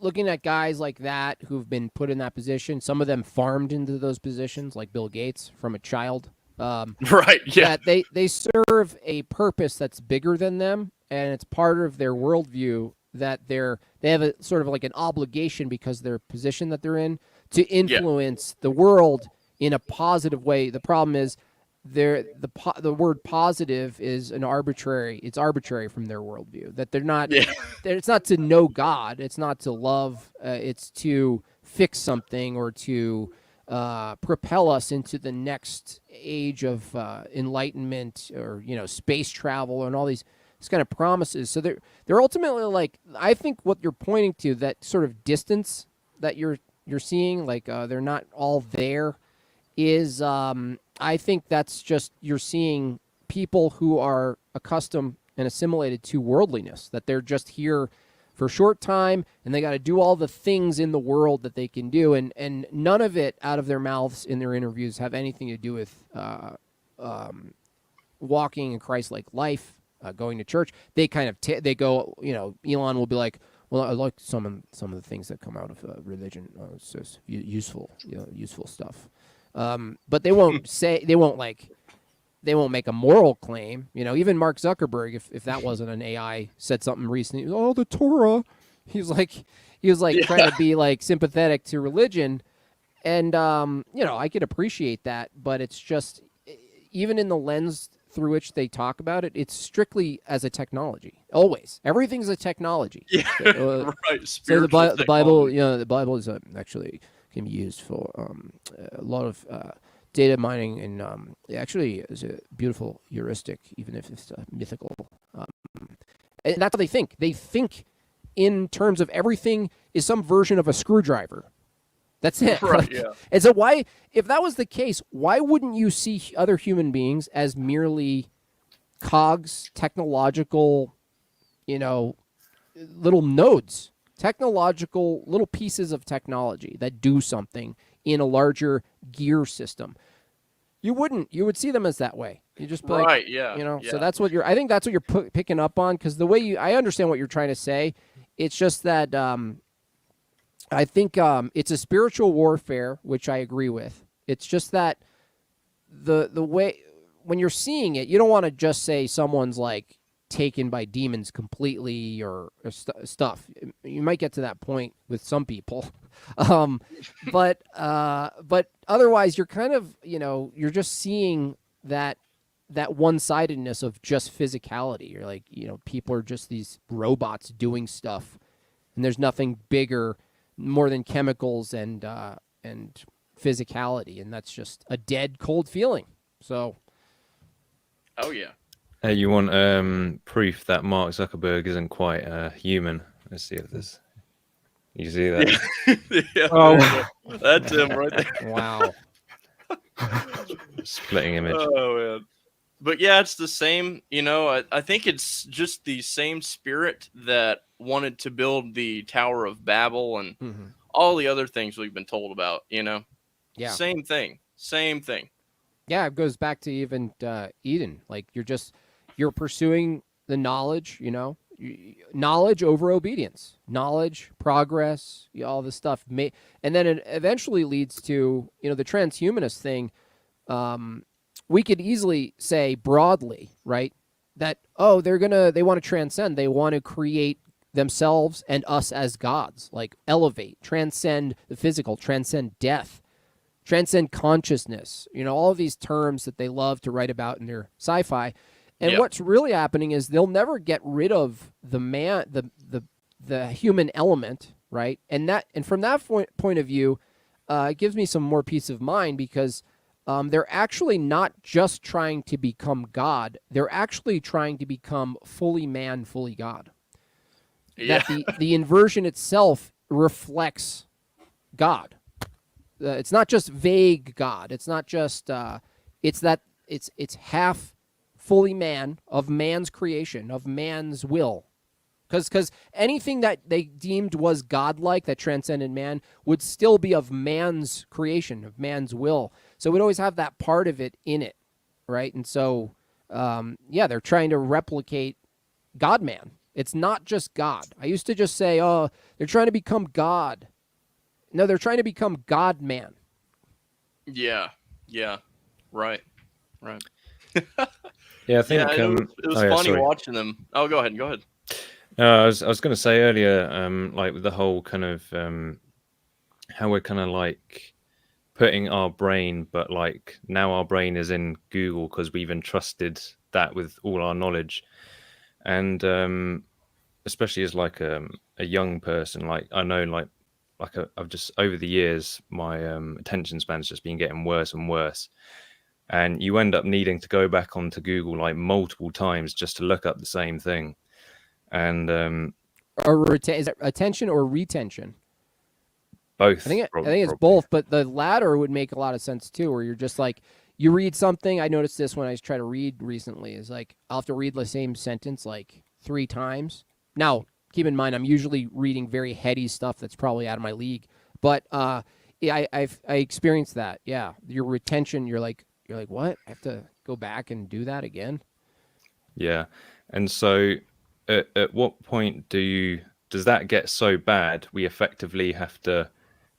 looking at guys like that who've been put in that position, some of them farmed into those positions, like Bill Gates from a child. Right, yeah. That they serve a purpose that's bigger than them, and it's part of their worldview that they have a sort of like an obligation because of their position that they're in to influence the world in a positive way. The problem is the word positive is it's arbitrary from their worldview, that they're not, it's not to know God. It's not to love. It's to fix something or to propel us into the next age of enlightenment or, space travel and all these kind of promises. So they're ultimately like, I think what you're pointing to, that sort of distance that you're seeing, like they're not all there, is I think that's just, you're seeing people who are accustomed and assimilated to worldliness, that they're just here for a short time and they got to do all the things in the world that they can do, and none of it out of their mouths in their interviews have anything to do with walking a Christ-like life, going to church. They kind of they go, Elon will be like, well, I like some of the things that come out of religion. It's just useful stuff. But they won't they won't make a moral claim. Even Mark Zuckerberg, if that wasn't an AI, said something recently. Oh, the Torah. He was like trying to be like sympathetic to religion, and I could appreciate that, but it's just, even in the lens through which they talk about it, it's strictly as a technology. Always, everything's a technology. Yeah, right. So the Bible, the Bible is actually can be used for a lot of data mining, and actually is a beautiful heuristic, even if it's mythical. And that's how they think. They think in terms of everything is some version of a screwdriver. That's it. Right, yeah. And so if that was the case, why wouldn't you see other human beings as merely cogs, technological, little nodes, technological little pieces of technology that do something in a larger gear system? You wouldn't. You would see them as that way. You just be like, right, yeah, yeah. So that's what I think that's what you're picking up on, because the way I understand what you're trying to say. It's just that I think it's a spiritual warfare, which I agree with. It's just that the way when you're seeing it, you don't want to just say someone's like taken by demons completely or stuff. You might get to that point with some people, but otherwise, you're kind of you're just seeing that one-sidedness of just physicality. You're like, people are just these robots doing stuff, and there's nothing bigger, more than chemicals and physicality, and that's just a dead, cold feeling. So, oh yeah. Hey, you want proof that Mark Zuckerberg isn't quite human? Let's see if this. You see that? Yeah, oh, that's him right there. Wow. Splitting image. Oh man. But yeah, it's the same. I think it's just the same spirit that wanted to build the Tower of Babel and all the other things we've been told about. Yeah. Same thing. Yeah, it goes back to even Eden. Like you're pursuing the knowledge, knowledge over obedience, knowledge, progress, all this stuff. And then it eventually leads to, the transhumanist thing. We could easily say broadly, right, that, they want to transcend. They want to create themselves and us as gods, like elevate, transcend the physical, transcend death, transcend consciousness, all of these terms that they love to write about in their sci-fi. And what's really happening is they'll never get rid of the human element, right? And from that point of view, it gives me some more peace of mind, because they're actually not just trying to become God. They're actually trying to become fully man, fully God. Yeah. That the inversion itself reflects God. It's not just vague God. It's not just, it's that it's half fully man, of man's creation, of man's will. Because anything that they deemed was godlike, that transcended man, would still be of man's creation, of man's will. So it would always have that part of it in it, right? And so, they're trying to replicate God-man. It's not just God. I used to just say, oh, they're trying to become God. No, they're trying to become God-man. Yeah. Right. Yeah, I think it was funny watching them. Oh, go ahead. I was going to say earlier, like with the whole kind of how we're kind of like putting our brain, but like now our brain is in Google because we've entrusted that with all our knowledge, and especially as like a young person, like I know, I've just over the years my attention span's just been getting worse and worse, and you end up needing to go back onto Google like multiple times just to look up the same thing. And is it attention or retention? Both. I think it's both, but the latter would make a lot of sense too, where you're just like, you read something. I noticed this when I try to read recently, is like I'll have to read the same sentence like 3 times. Now, keep in mind, I'm usually reading very heady stuff that's probably out of my league, but I experienced that. Yeah, your retention, you're like, what? I have to go back and do that again? Yeah, and so. At what point does that get so bad we effectively have to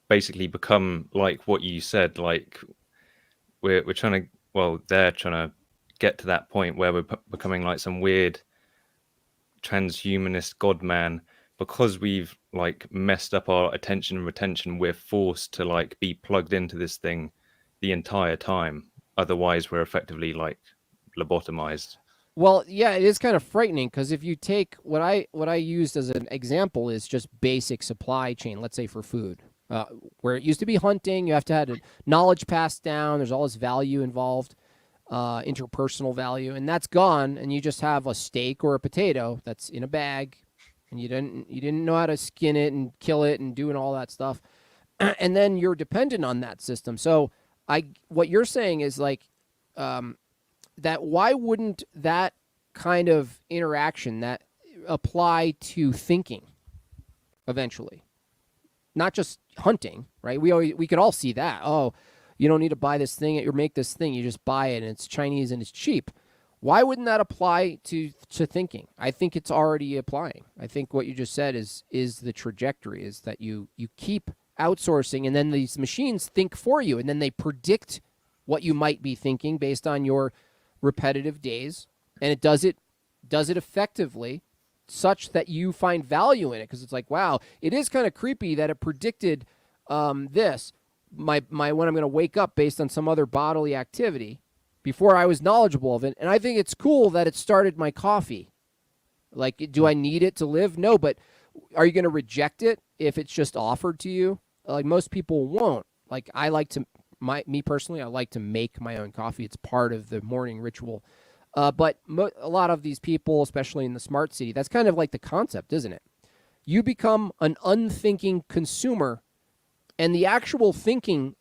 basically become like what you said, like we're trying to, well, they're trying to get to that point where we're becoming like some weird transhumanist god man because we've like messed up our attention and retention. We're forced to like be plugged into this thing the entire time, otherwise we're effectively like lobotomized. Well, yeah, it is kind of frightening, because if you take what I used as an example is just basic supply chain, let's say for food, where it used to be hunting, you have to have knowledge passed down, there's all this value involved, interpersonal value, and that's gone, and you just have a steak or a potato that's in a bag, and you didn't know how to skin it and kill it and doing all that stuff, and then you're dependent on that system. So what you're saying is like, that why wouldn't that kind of interaction that apply to thinking eventually? Not just hunting, right? We could all see that. Oh, you don't need to buy this thing or make this thing. You just buy it and it's Chinese and it's cheap. Why wouldn't that apply to thinking? I think it's already applying. I think what you just said is the trajectory, is that you keep outsourcing, and then these machines think for you, and then they predict what you might be thinking based on your repetitive days, and it does it effectively, such that you find value in it, because it's like, wow, it is kind of creepy that it predicted this my when I'm going to wake up based on some other bodily activity before I was knowledgeable of it. And I think it's cool that it started my coffee. Like, do I need it to live? No, but are you going to reject it if it's just offered to you? Like, most people won't. Like, I like to me personally, I like to make my own coffee. It's part of the morning ritual. But a lot of these people, especially in the smart city, that's kind of like the concept, isn't it? You become an unthinking consumer, and the actual thinking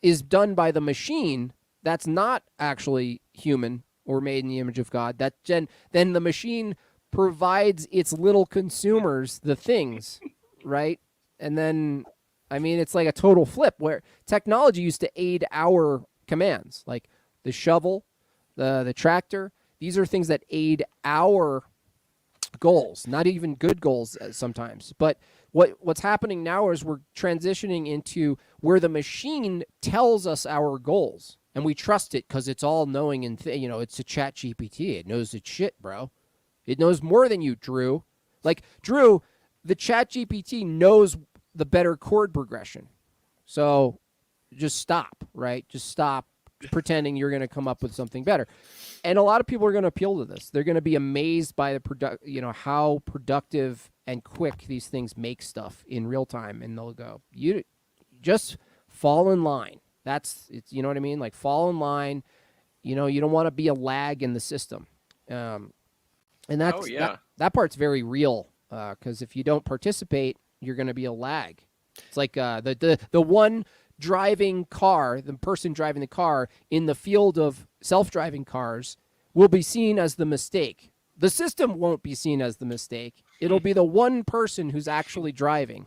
is done by the machine that's not actually human or made in the image of God. That then the machine provides its little consumers the things, right? And then, I mean, it's like a total flip, where technology used to aid our commands, like the shovel, the tractor. These are things that aid our goals, not even good goals sometimes. But what's happening now is we're transitioning into where the machine tells us our goals, and we trust it because it's all knowing, and it's a chat GPT. It knows its shit, bro. It knows more than you, Drew. Like, Drew, the chat GPT knows the better chord progression. So just stop, right? Just stop pretending you're going to come up with something better. And a lot of people are going to appeal to this. They're going to be amazed by how productive and quick these things make stuff in real time. And they'll go, you just fall in line. You know what I mean? Like, fall in line. You don't want to be a lag in the system. And that's, that part's very real. Because if you don't participate, you're going to be a lag. It's like the one driving car, the person driving the car in the field of self-driving cars will be seen as the mistake. The system won't be seen as the mistake. It'll be the one person who's actually driving,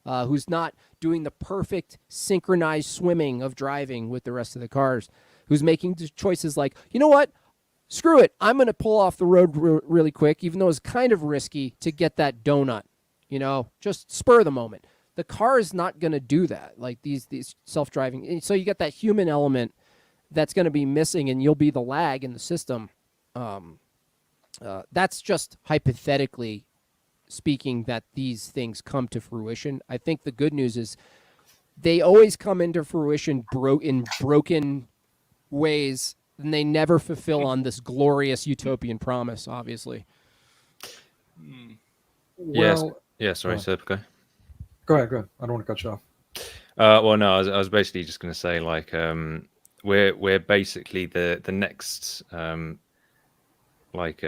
who's not doing the perfect synchronized swimming of driving with the rest of the cars, who's making choices like, you know what? Screw it. I'm going to pull off the road really quick, even though it's kind of risky to get that donut, just spur the moment. The car is not going to do that, like these self-driving. So you get that human element that's going to be missing, and you'll be the lag in the system. That's just hypothetically speaking that these things come to fruition. I think the good news is they always come into fruition in broken ways, and they never fulfill on this glorious utopian promise, obviously. Well, Yeah, sorry, Seb, go. Go ahead. I don't want to cut you off. Well, no, I was basically just going to say, like, we're basically the next, so like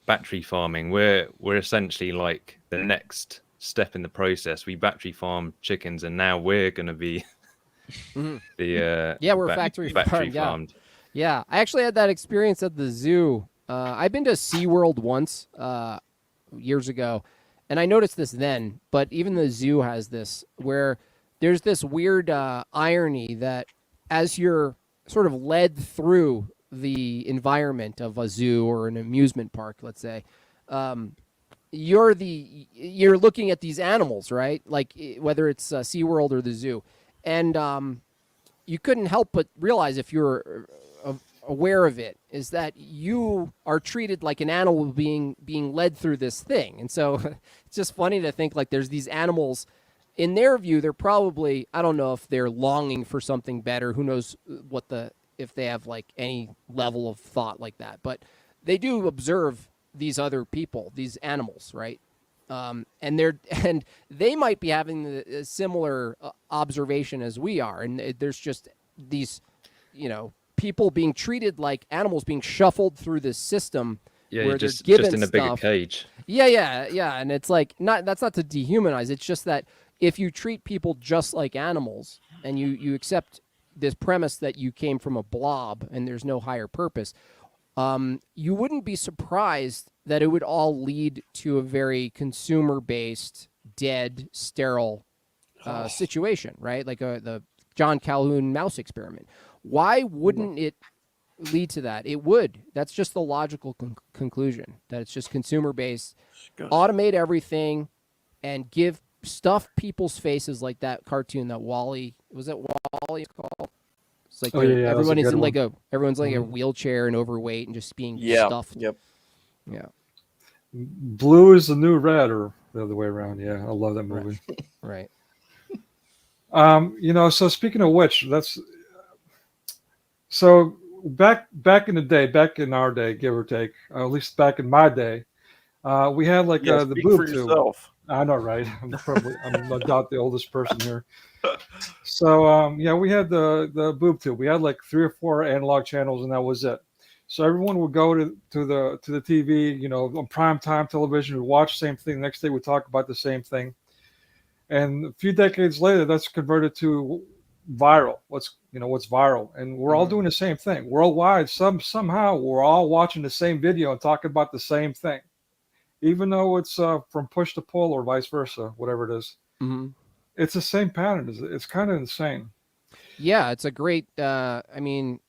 battery farming. We're essentially like the next step in the process. We battery farm chickens, and now we're going to be we're factory farmed. Yeah, I actually had that experience at the zoo. I've been to SeaWorld once years ago, and I noticed this then, but even the zoo has this, where there's this weird irony that as you're sort of led through the environment of a zoo or an amusement park, let's say, you're looking at these animals, right? Like whether it's SeaWorld or the zoo, and you couldn't help but realize, if you're aware of it, is that you are treated like an animal being led through this thing. And so it's just funny to think, like, there's these animals, in their view, they're probably, I don't know if they're longing for something better, who knows if they have like any level of thought like that, but they do observe these other people, these animals, right? And they might be having a similar observation as we are, and there's just these, people being treated like animals, being shuffled through this system. Yeah, where just they're given in a bigger stuff. cage. Yeah, and it's like, that's not to dehumanize. It's just that if you treat people just like animals, and you accept this premise that you came from a blob and there's no higher purpose, you wouldn't be surprised that it would all lead to a very consumer-based, dead, sterile situation, right? Like the John Calhoun mouse experiment. Why wouldn't it lead to that? It would. That's just the logical conclusion, that it's just consumer-based. Automate everything and stuff people's faces, like that cartoon that Wall-E, was it Wall-E called? It's like everyone is in like everyone's like a wheelchair and overweight and just being stuffed. Yep. Yeah. Blue is the new red, or the other way around. Yeah, I love that movie. Right. So speaking of which, so back in the day, back in our day, give or take, at least back in my day, we had like the boob tube. Yourself. I know, right? I'm no doubt the oldest person here. So we had the boob tube. We had like 3 or 4 analog channels, and that was it. So everyone would go to the TV, on prime time television, would watch the same thing. The next day would talk about the same thing. And a few decades later, that's converted to viral. What's viral, and we're all doing the same thing worldwide. Somehow we're all watching the same video and talking about the same thing, even though it's from push to pull or vice versa, whatever it is. Mm-hmm. It's the same pattern. It's kind of insane. Yeah, it's a great. Think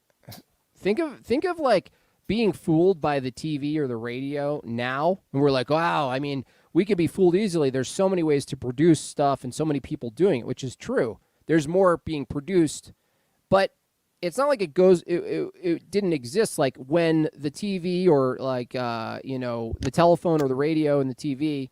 of like being fooled by the TV or the radio now, and we're like, wow. I mean, we could be fooled easily. There's so many ways to produce stuff, and so many people doing it, which is true. There's more being produced, but it's not like it didn't exist. Like when the TV or like the telephone or the radio and the TV,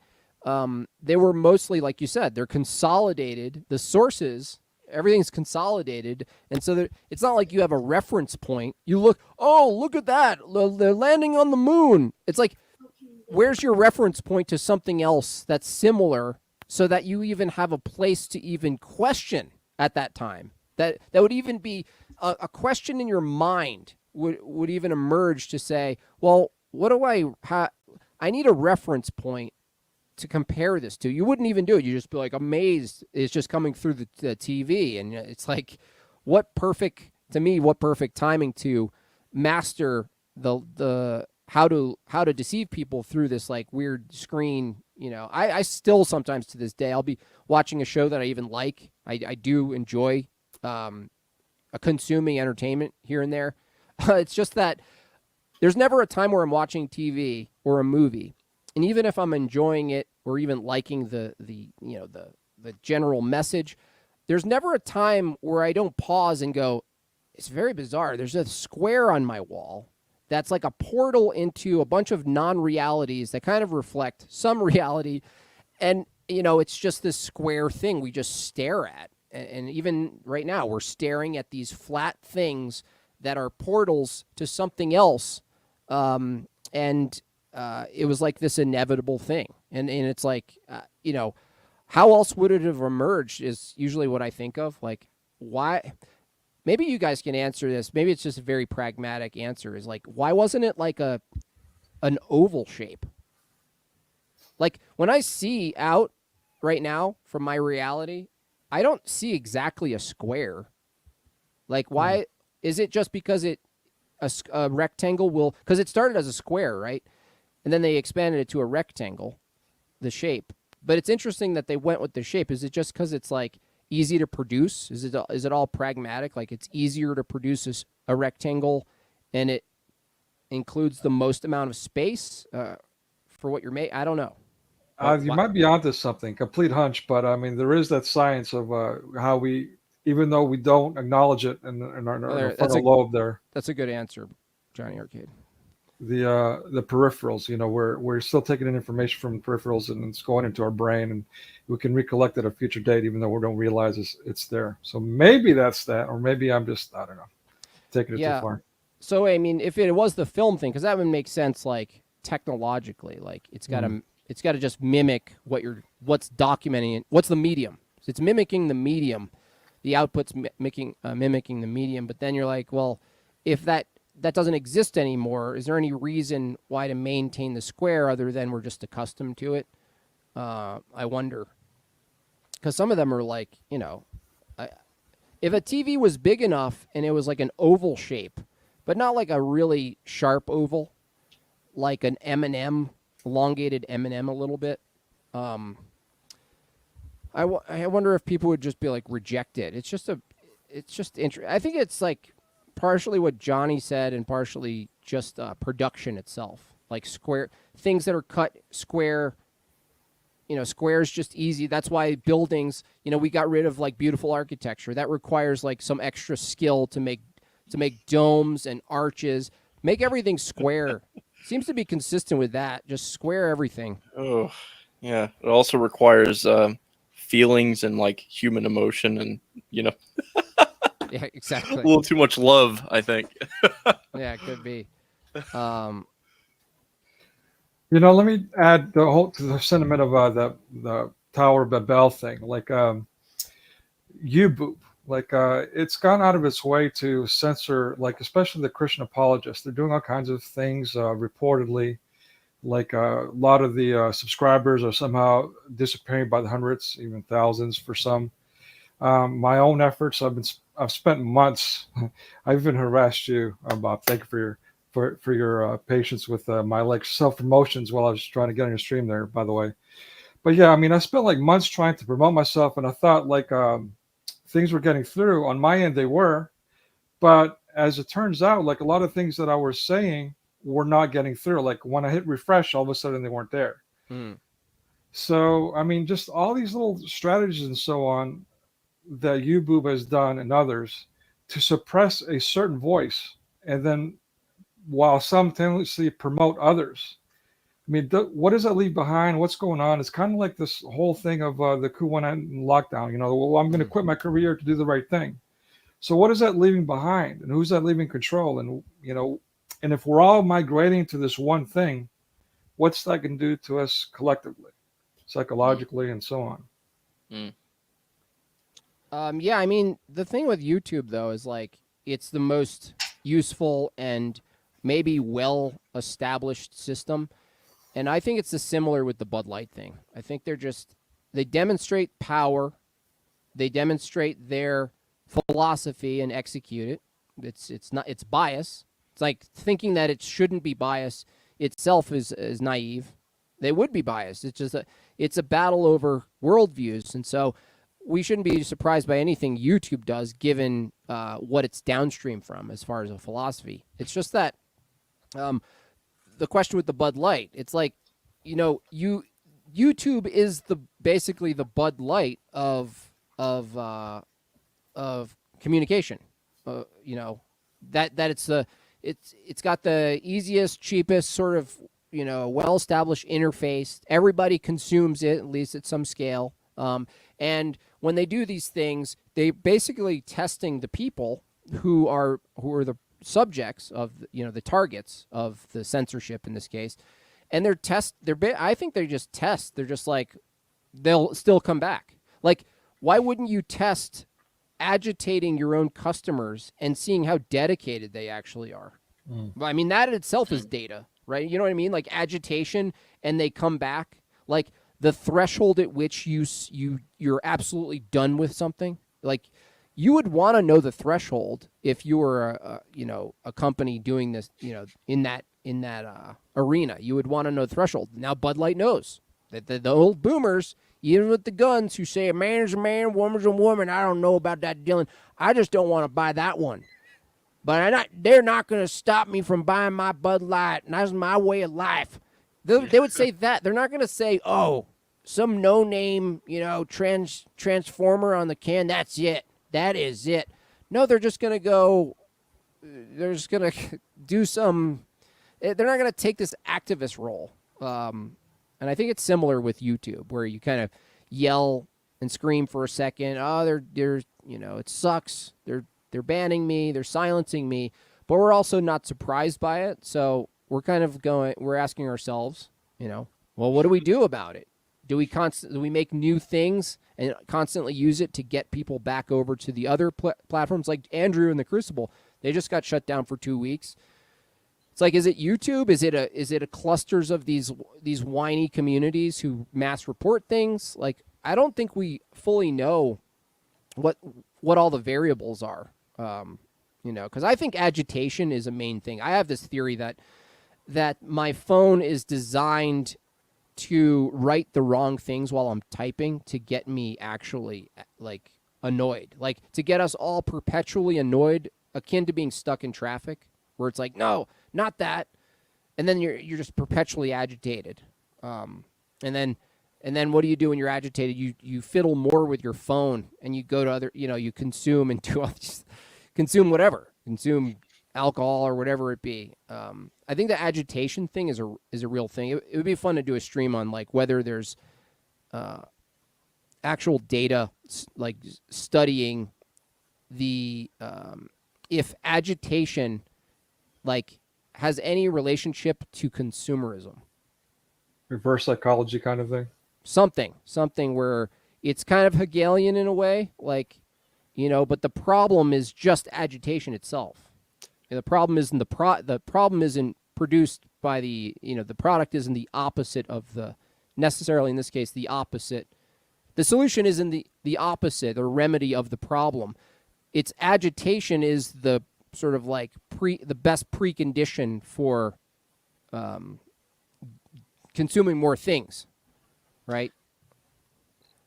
they were mostly, like you said, they're consolidated. The sources, everything's consolidated, and so it's not like you have a reference point. You look at that, they're landing on the moon. It's like, where's your reference point to something else that's similar, so that you even have a place to even question at that time? That would even be a question in your mind would even emerge to say, well, what do I need a reference point to compare this to. You wouldn't even do it. You just be like amazed. It's just coming through the TV, and it's like, what perfect timing to master the how to deceive people through this like weird screen. I still sometimes to this day I'll be watching a show that I even like. I do enjoy consuming entertainment here and there. It's just that there's never a time where I'm watching TV or a movie, and even if I'm enjoying it or even liking the general message, there's never a time where I don't pause and go, it's very bizarre. There's a square on my wall that's like a portal into a bunch of non-realities that kind of reflect some reality. And, it's just this square thing we just stare at. And even right now, we're staring at these flat things that are portals to something else. And it was like this inevitable thing. And it's like, how else would it have emerged is usually what I think of. Like, why? Maybe you guys can answer this. Maybe it's just a very pragmatic answer. Is like, why wasn't it like an oval shape? Like when I see out right now from my reality, I don't see exactly a square. Like, why is it just because a rectangle will? Because it started as a square, right? And then they expanded it to a rectangle, the shape. But it's interesting that they went with the shape. Is it just because it's like easy to produce? Is it all pragmatic? Like it's easier to produce a rectangle, and it includes the most amount of space for what you're making? I don't know. You might be onto something. Complete hunch, but I mean, there is that science of how we, even though we don't acknowledge it in our frontal lobe there. That's a good answer, Johnny Arcade. The peripherals, we're still taking in information from the peripherals, and it's going into our brain, and we can recollect it at a future date, even though we don't realize it's there. So maybe that's that, or maybe I'm just, I don't know, taking it too far. So I mean, if it was the film thing, because that would make sense, like technologically, like it's got to just mimic what's documenting it. What's the medium? So it's mimicking the medium. The output's mimicking the medium. But then you're like, well, if that doesn't exist anymore, is there any reason why to maintain the square other than we're just accustomed to it? I wonder. Because some of them are like, if a TV was big enough and it was like an oval shape, but not like a really sharp oval, like an M&M, elongated M&M a little bit, I wonder if people would just be like, reject it. It's just interesting. I think it's like partially what Johnny said and partially just production itself, like square things that are cut square. Square is just easy. That's why buildings, we got rid of like beautiful architecture that requires like some extra skill to make domes and arches, make everything square. Seems to be consistent with that. Just square everything. Oh, yeah. It also requires feelings and like human emotion and, Yeah, exactly. a little too much love, I think. Yeah, it could be. Let me add to the sentiment of the Tower of Babel thing, like YouTube. Like it's gone out of its way to censor, like especially the Christian apologists. They're doing all kinds of things reportedly. Like a lot of the subscribers are somehow disappearing by the hundreds, even thousands for some. My own efforts, I've spent months. I've even harassed you, Bob. Thank you for your patience with my like self promotions while I was trying to get on your stream there, by the way. But yeah, I mean, I spent like months trying to promote myself, and I thought like things were getting through. On my end, they were, but as it turns out, like a lot of things that I was saying were not getting through. Like when I hit refresh, all of a sudden they weren't there. So I mean, just all these little strategies and so on that YouTube has done and others to suppress a certain voice, and then while simultaneously promote others. I mean, what does that leave behind? What's going on? It's kind of like this whole thing of the COUPE1-9 LuckDown. Well, I'm going to quit my career to do the right thing. So what is that leaving behind? And who's that leaving control? And, and if we're all migrating to this one thing, what's that going to do to us collectively, psychologically, and so on? Yeah, I mean, the thing with YouTube, though, is like it's the most useful and maybe well-established system. And I think it's similar with the Bud Light thing. I think they demonstrate power, they demonstrate their philosophy and execute it. It's bias. It's like thinking that it shouldn't be bias itself is naive. They would be biased. It's a battle over worldviews, and so we shouldn't be surprised by anything YouTube does, given what it's downstream from as far as a philosophy. It's just that the question with the Bud Light, it's like, YouTube is basically the Bud Light of communication. That it's got the easiest, cheapest sort of well-established interface. Everybody consumes it, at least at some scale. And when they do these things, they basically testing the people who are the subjects of the targets of the censorship in this case, and I think they just test. They're just like, they'll still come back. Like, why wouldn't you test agitating your own customers and seeing how dedicated they actually are? I mean, that in itself is data, right? You know what I mean? Like agitation, and they come back. Like the threshold at which you're absolutely done with something. Like, you would want to know the threshold if you were a company doing this, in that arena. You would want to know the threshold. Now Bud Light knows that the old boomers, even with the guns, who say a man is a man, woman's a woman. I don't know about that, Dylan. I just don't want to buy that one. But they're not going to stop me from buying my Bud Light, and that's my way of life. They would say that. They're not going to say, oh, some no-name, transformer on the can. That's it. That is it. No, they're just going to go. They're just going to do some. They're not going to take this activist role. And I think it's similar with YouTube, where you kind of yell and scream for a second. Oh, they're it sucks. They're banning me. They're silencing me. But we're also not surprised by it. So we're kind of we're asking ourselves, well, what do we do about it? Do we make new things and constantly use it to get people back over to the other platforms? Like Andrew and the Crucible, they just got shut down for 2 weeks. It's like, is it YouTube? Is it a clusters of these whiny communities who mass report things? Like, I don't think we fully know what all the variables are. Because I think agitation is a main thing. I have this theory that my phone is designed to write the wrong things while I'm typing to get me actually like annoyed, like to get us all perpetually annoyed, akin to being stuck in traffic, where it's like, no, not that, and then you're just perpetually agitated. And then what do you do when you're agitated? You fiddle more with your phone, and you go to other, you consume and do consume alcohol or whatever it be. I think the agitation thing is a real thing. It would be fun to do a stream on like whether there's actual data like studying the if agitation like has any relationship to consumerism. Reverse psychology kind of thing. Something where it's kind of Hegelian in a way, like, but the problem is just agitation itself. And the problem isn't the problem isn't produced by the product isn't the opposite of the necessarily in this case the opposite. The solution isn't the opposite or remedy of the problem. Its agitation is the sort of like the best precondition for consuming more things, right?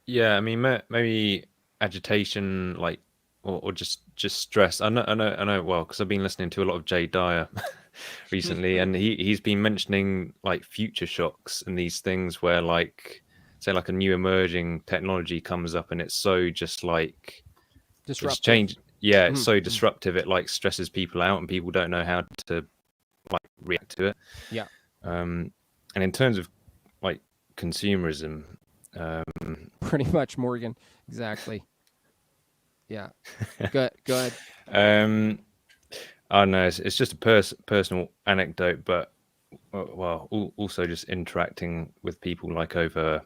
Yeah, I mean, maybe agitation, like, or just stress. I know. Well, because I've been listening to a lot of Jay Dyer recently, and he's been mentioning like future shocks and these things where, like, say, like a new emerging technology comes up, and it's so just like Disruptive. it's changed. Yeah, it's so disruptive. It like stresses people out, and people don't know how to like react to it. Yeah. And in terms of like consumerism. Pretty much, Morgan. Exactly. Yeah. Go ahead. I don't know. It's just a personal anecdote, but also just interacting with people like over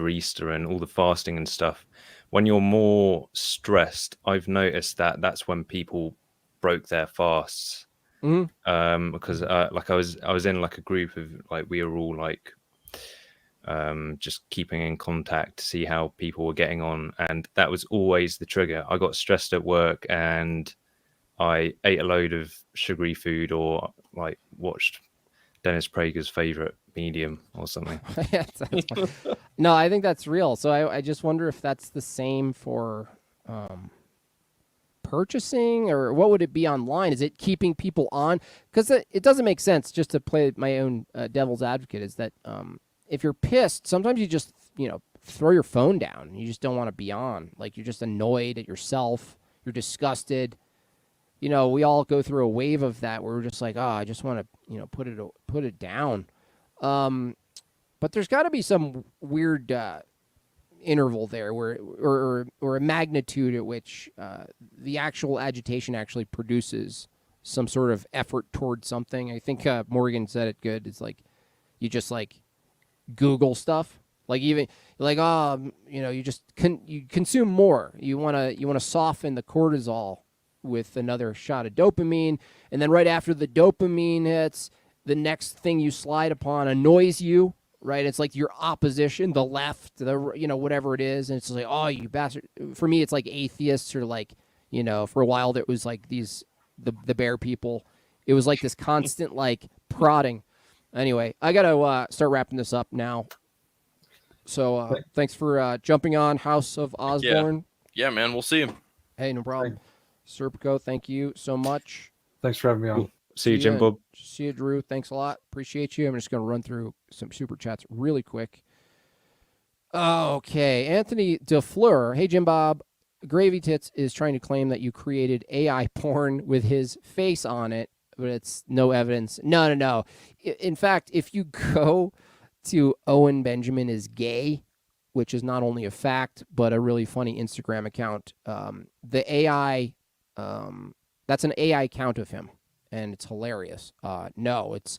Easter and all the fasting and stuff. When you're more stressed, I've noticed that's when people broke their fasts. Because like I was in like a group of like, we were all like just keeping in contact to see how people were getting on, and that was always the trigger. I got stressed at work and I ate a load of sugary food, or like watched Dennis Prager's favorite medium or something. No, I think that's real. So I just wonder if that's the same for purchasing, or what would it be online? Is it keeping people on? Because it doesn't make sense, just to play my own devil's advocate, is that if you're pissed, sometimes you just, throw your phone down. You just don't want to be on. Like, you're just annoyed at yourself. You're disgusted. We all go through a wave of that where we're just like, oh, I just want to, put it down. But there's got to be some weird interval there where, or a magnitude at which the actual agitation actually produces some sort of effort towards something. I think Morgan said it good. It's like, you just like Google stuff. Like, even like, you just you consume more. You want to soften the cortisol with another shot of dopamine, and then right after the dopamine hits, the next thing you slide upon annoys you, right? It's like your opposition, the left, whatever it is, and it's like, oh, you bastard. For me, it's like atheists, or like, for a while there was like the bear people. It was like this constant like prodding. Anyway, I gotta start wrapping this up now. So thanks for jumping on, House of Osborne. Yeah, man, we'll see you. Hey, no problem. Serpico, thank you so much. Thanks for having me on. See you, JimBob. See you, Drew. Thanks a lot. Appreciate you. I'm just going to run through some super chats really quick. Okay. Anthony DeFleur. Hey, JimBob. Gravy Tits is trying to claim that you created AI porn with his face on it, but it's no evidence. No. In fact, if you go to Owen Benjamin is Gay, which is not only a fact, but a really funny Instagram account, the AI, that's an AI account of him, and it's hilarious. No, it's